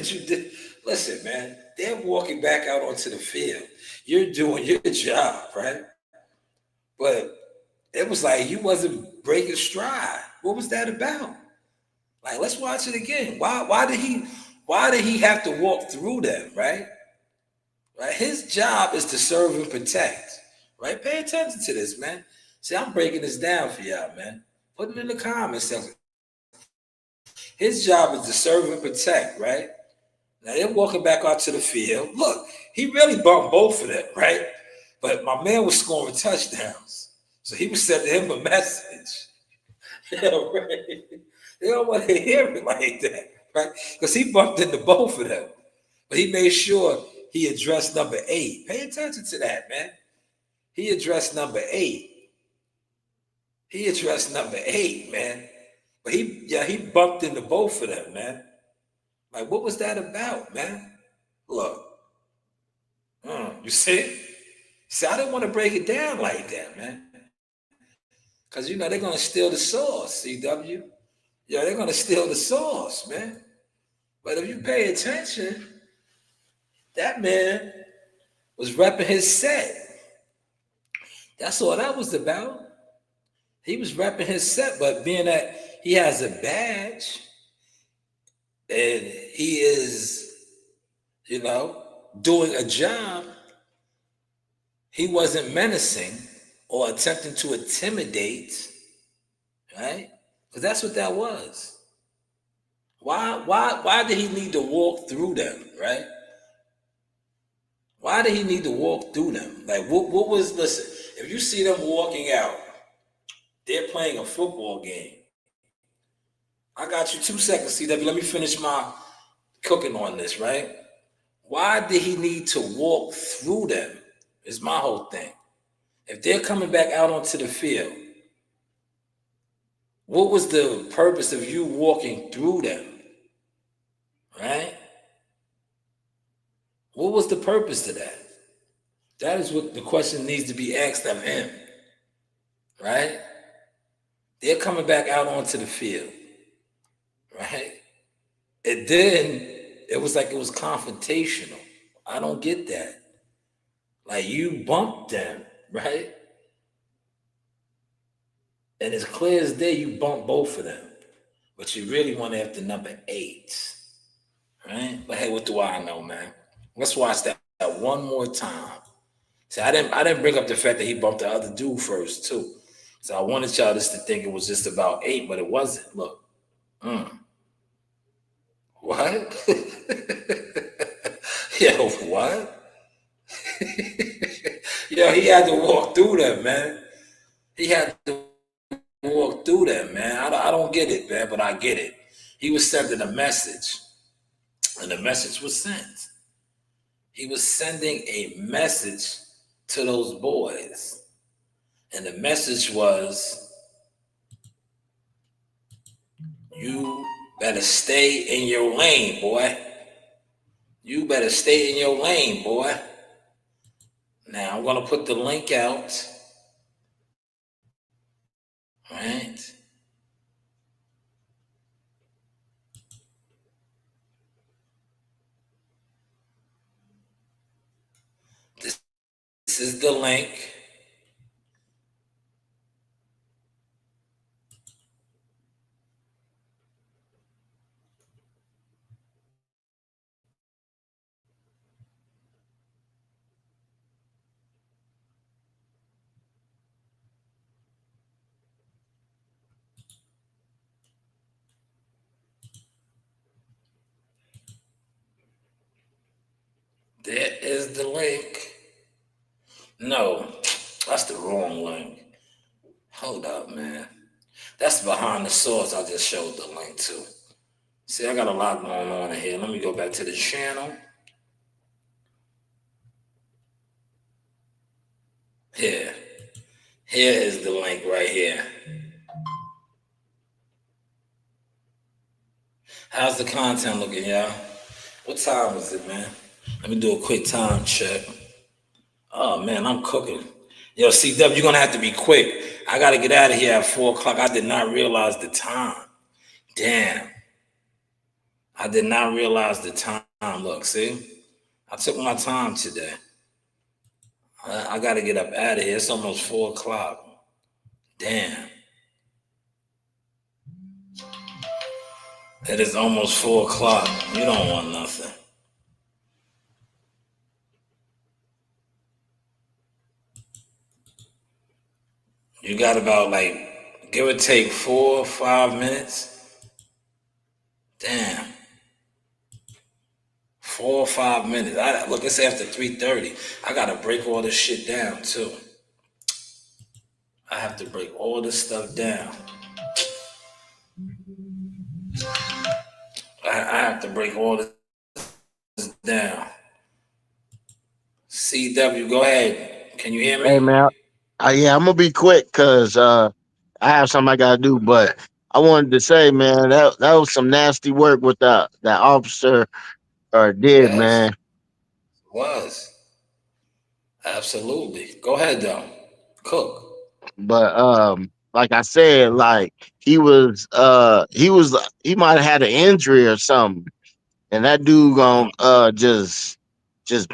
Listen, man, they're walking back out onto the field. You're doing your job, right? But it was like you wasn't breaking stride. What was that about? Like, let's watch it again. Why did he have to walk through them, right? Right? His job is to serve and protect. Right? Pay attention to this, man. See, I'm breaking this down for y'all, man. Put it in the comments section. His job is to serve and protect, right? Now they're walking back out to the field. Look, he really bumped both of them, right? But my man was scoring touchdowns. So he was sending him a message. Yeah, right. They don't want to hear it like that, right? Because he bumped into both of them. But he made sure he addressed number 8. Pay attention to that, man. He addressed number 8. He addressed number 8, man. But he bumped into both of them, man. Like, what was that about, man? Look. You see? See, I didn't want to break it down like that, man. Because, they're going to steal the sauce, CW. Yeah, they're going to steal the sauce, man. But if you pay attention, that man was repping his set. That's all that was about. He was repping his set, but being that he has a badge and he is, doing a job, he wasn't menacing or attempting to intimidate, right? Because that's what that was. Why did he need to walk through them, right? Why did he need to walk through them? Like, what was, listen, if you see them walking out, they're playing a football game. I got you 2 seconds, CW. Let me finish my cooking on this, right? Why did he need to walk through them? Is my whole thing. If they're coming back out onto the field, what was the purpose of you walking through them? Right? What was the purpose to that? That is what the question needs to be asked of him. Right? They're coming back out onto the field. Right? And then it was like it was confrontational. I don't get that. Like, you bumped them, right? And it's clear as day you bumped both of them. But you really went after number 8. Right? But hey, what do I know, man? Let's watch that one more time. See, I didn't bring up the fact that he bumped the other dude first, too. So I wanted y'all just to think it was just about 8, but it wasn't. Look. What? Yo, what? Yo, he had to walk through that, man. He had to walk through that, man. I don't get it, man, but I get it. He was sending a message, and the message was sent. He was sending a message to those boys, and the message was, you better stay in your lane, boy. You better stay in your lane, boy. Now, I'm going to put the link out. Right? This is the link. There is the link. No, that's the wrong link. Hold up, man. That's behind the source I just showed the link to. See, I got a lot going on in here. Let me go back to the channel. Here. Here is the link right here. How's the content looking, y'all? What time is it, man? Let me do a quick time check. Oh, man, I'm cooking. Yo, CW, you're going to have to be quick. I got to get out of here at 4 o'clock. I did not realize the time. Damn. I did not realize the time. Look, see? I took my time today. I got to get up out of here. It's almost 4 o'clock. Damn. It is almost 4 o'clock. You don't want nothing. You got about, like, give or take 4 or 5 minutes. Damn. 4 or 5 minutes. Look, it's after 3:30. I got to break all this shit down, too. I have to break all this stuff down. I have to break all this down. CW, go ahead. Can you hear me? Hey man, yeah, I'm gonna be quick because I have something I gotta do. But I wanted to say, man, that was some nasty work with that officer did, Yes, man. it was. Absolutely. Go ahead, though. Cook. But like I said, like he might have had an injury or something, and that dude gonna just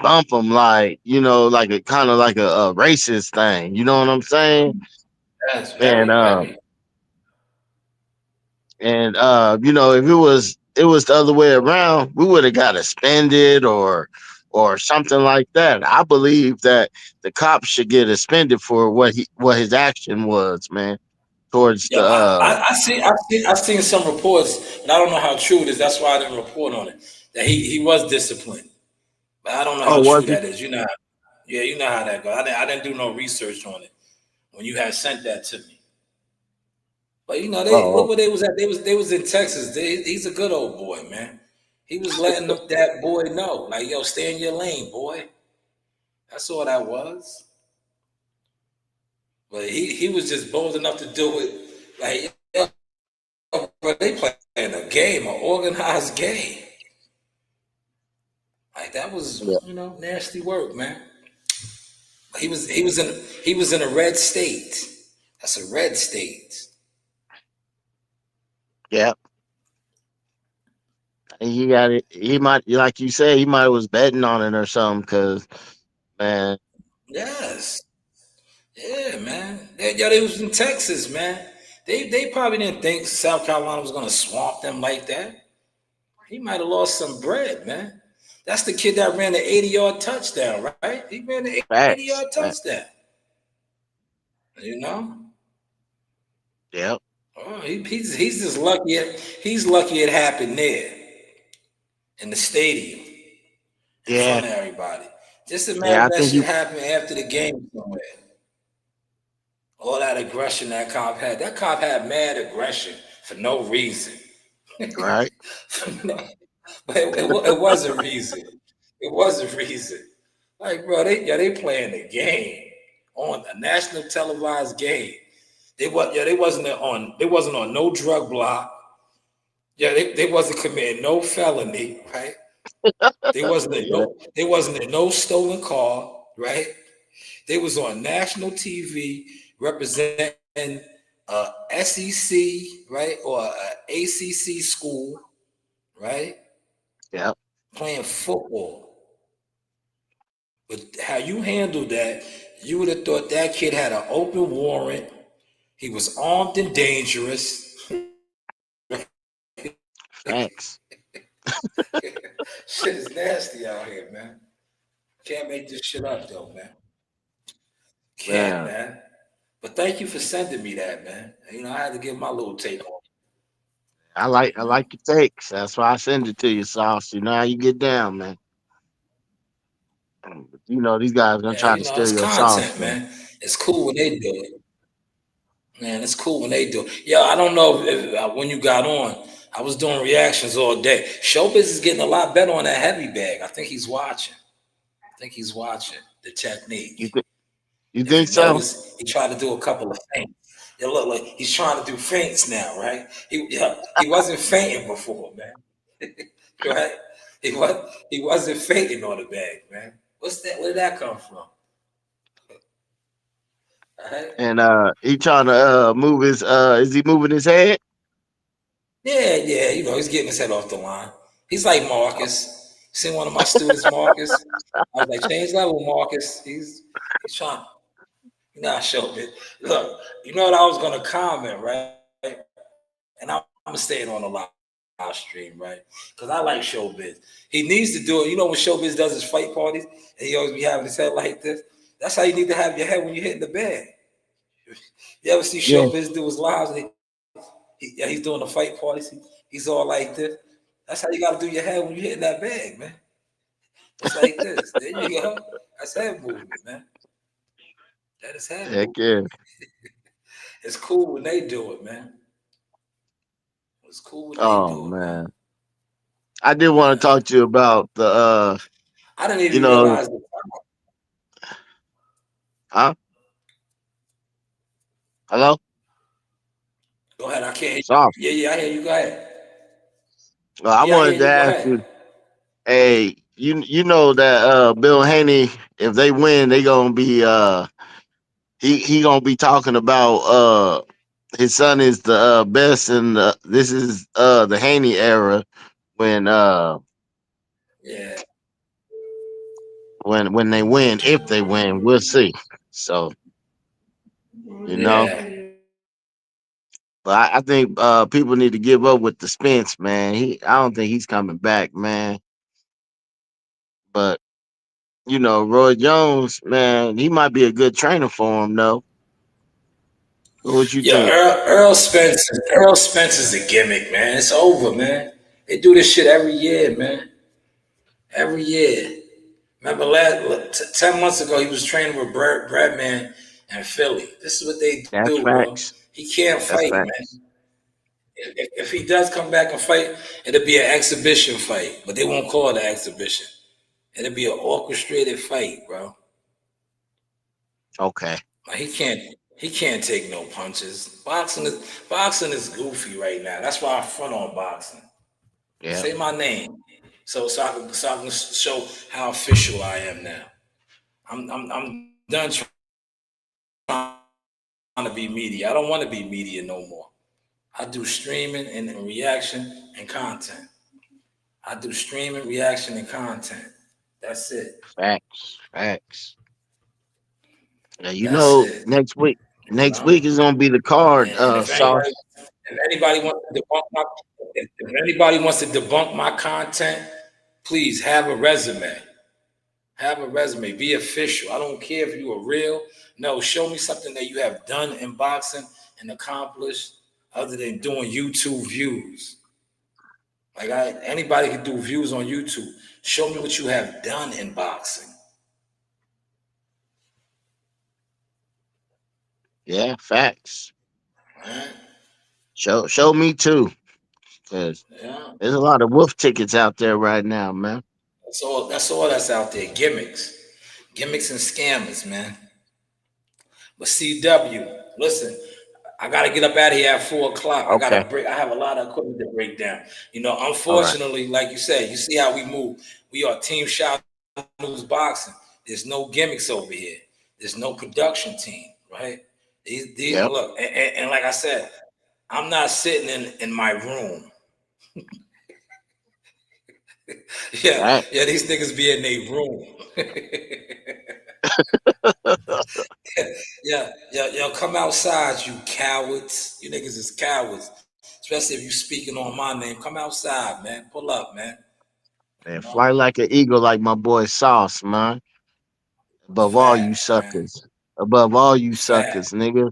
bump him like like a kind of like a racist thing. You know what I'm saying? That's And very, very. if it was the other way around, we would have got suspended or something like that. I believe that the cops should get suspended for what his action was, man, towards Yeah, the I seen some reports, and I don't know how true it is. That's why I didn't report on it. That he was disciplined, but I don't know oh, how was true he? that is. Yeah, you know how that goes. I didn't do no research on it when you had sent that to me. But they look Oh, where they was at. They was in Texas. He's a good old boy, man. He was letting that boy know, like, yo, stay in your lane, boy. That's all that was. But he was just bold enough to do it. Like, yo, bro, they playing a game, an organized game. Like that was, yeah, nasty work, man. He was in a red state. That's a red state. yeah. He got it. He might, like you said, he might was betting on it or something. Cause man, Yes. Yeah, man. They was in Texas, man. They probably didn't think South Carolina was gonna swamp them like that. He might have lost some bread, man. That's the kid that ran the 80-yard touchdown, right? He ran the 80-yard facts. touchdown. You know? Yep, Oh, he's just lucky. He's lucky it happened there in the stadium in yeah, front of everybody. Just yeah. imagine I that think shit you happened after the game somewhere. All that aggression that cop had. That cop had mad aggression for no reason. right. But it was a reason. It was a reason. Like, bro, they playing the game on a national televised game. They wasn't on no drug block. Yeah, they wasn't committing no felony, right? Yeah, They wasn't in no stolen car, right? They was on national TV representing SEC, right, or ACC school, right, yep. playing football. But how you handled that, you would have thought that kid had an open warrant. He was armed and dangerous. Facts, Shit is nasty out here, man. Can't make this shit up though, man. Can't, man. man. But thank you for sending me that, man. I had to give my little take on I it. like your takes. That's why I send it to you, Sauce. You know how you get down, man. But these guys gonna Yeah, try to steal it's your sauce, content, man. man. It's cool when they do it. Man, it's cool when they do it. Yeah, I don't know if when you got on, I was doing reactions all day. Showbiz is getting a lot better on that heavy bag. I think he's watching. I think he's watching the You technique. think you If think you so? notice, he tried to do a couple of feints. It look like he's trying to do feints now, right? He wasn't fainting before, man. Right? He wasn't fainting on the bag, man. What's that? Where did that come from? All right? And he trying to move his is he moving his head? Yeah, yeah. He's getting his head off the line. He's like Marcus. Seen one of my students, Marcus. I was like, change level, Marcus. He's trying. I showed it. Look, you know what I was gonna comment, right? And I'm staying on the live stream, right? Because I like Showbiz. He needs to do it. You know when Showbiz does his fight parties, and he always be having his head like this. That's how you need to have your head when you're hitting the bag. You ever see Yeah. Showbiz do his lives? Yeah, he's doing the fight parties. He's all like this. That's how you got to do your head when you're hitting that bag, man. It's like this. There you go. That's head movement, man. That is head Heck movement. yeah. It's cool when they do it, man. It's cool when they Oh do it, man. man. I did want to talk to you about the I didn't you even know, realize the huh? Hello? Go ahead. I can't hear Soft. you. Yeah, I hear you. Go ahead. I Yeah, I hear wanted to you. Go ask ahead. you, hey, you know that Bill Haney, if they win, they gonna be he gonna be talking about his son is the best in the. This is the Haney era when Yeah, when they win, if they win, we'll see. So you know, yeah. but I think people need to give up with the Spence, man. I don't think he's coming back, man. But you know, Roy Jones, man, he might be a good trainer for him, though. What you Yo, think? Earl Spence is a gimmick, man. It's over, man. They do this shit every year, man. Every year. Remember, 10 months ago, he was training with Bradman and Philly. This is what they That's do, bro. facts. He can't That's fight, facts. man. If he does come back and fight, it'll be an exhibition fight, but they won't call it an exhibition. It'll be an orchestrated fight, bro. Okay. Like he can't take no punches. Boxing is goofy right now. That's why I front on boxing. Yeah. Say my name, so I can show how official I am now. I'm done trying to be media. I don't want to be media no more. I do streaming and reaction and content. I do streaming, reaction, and content. That's it. Facts. Facts. Yeah, you That's know, it. You next know. week is gonna be the card, And sauce. if anybody wants to debunk my, if anybody wants to debunk my content, please have a resume. Have a resume. Be official. I don't care if you are real. No, show me something that you have done in boxing and accomplished other than doing YouTube views. Like anybody can do views on YouTube. Show me what you have done in boxing. Yeah, facts. Right? Show me too, cause Yeah. there's a lot of wolf tickets out there right now, man. That's all that's out there. Gimmicks. Gimmicks and scammers, man. But CW, listen, I gotta get up out of here at 4 o'clock. I gotta Okay. break. I have a lot of equipment to break down. All right. Unfortunately, like you said, you see how we move. We are Team Shot News Boxing. There's no gimmicks over here. There's no production team, right? These Yep. look, and like I said, I'm not sitting in my room. Yeah, Facts. yeah, these niggas be in their room. Yeah, yeah, yo, come outside, you cowards. You niggas is cowards. Especially if you speaking on my name. Come outside, man. Pull up, man. You Man, know? fly like an eagle, like my boy Sauce, man. Above all you Facts, man. suckers. Above all you suckers, Fact. nigga.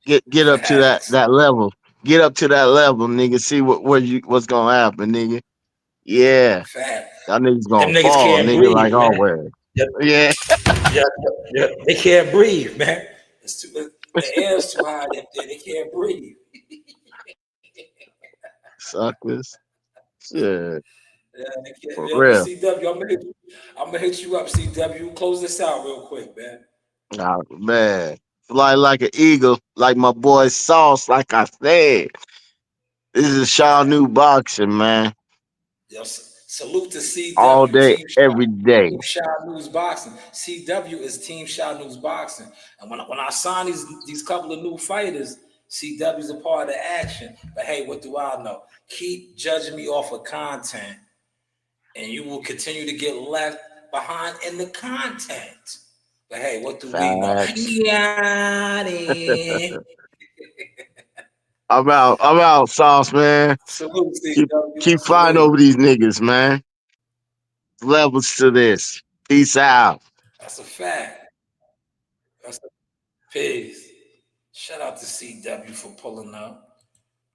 Get up to Facts. that level. Get up to that level, nigga. See what's gonna happen, nigga. Yeah. Fact. Y'all niggas Them gonna niggas fall, can't nigga, like breathe, man. always. Yeah, Yeah. yeah, yeah. They can't breathe, man. The air's too high up there. They can't breathe. Suckers. Shit. Yeah, they can't. For Yeah, but real. CW, I'm gonna hit you up, CW. Close this out real quick, man. Nah, man. Fly like an eagle, like my boy Sauce, like I said. This is Shaw Fact. New Boxing, man. Yo, salute to All CW, day, every day. Team Shot News Boxing. CW is Team Shot News Boxing. And when I sign these couple of new fighters, CW's a part of the action. But hey, what do I know? Keep judging me off of content, and you will continue to get left behind in the content. But hey, what do we know? Facts. Yeah. I'm out, Sauce, man. Salute, Keep CW. keep flying Salute. over these niggas, man. Levels to this. Peace out. That's a fact. That's a peace. Shout out to CW for pulling up.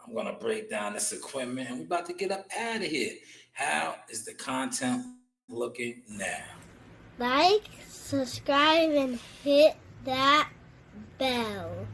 I'm gonna break down this equipment and we're about to get up out of here. How is the content looking now? Like, subscribe, and hit that bell.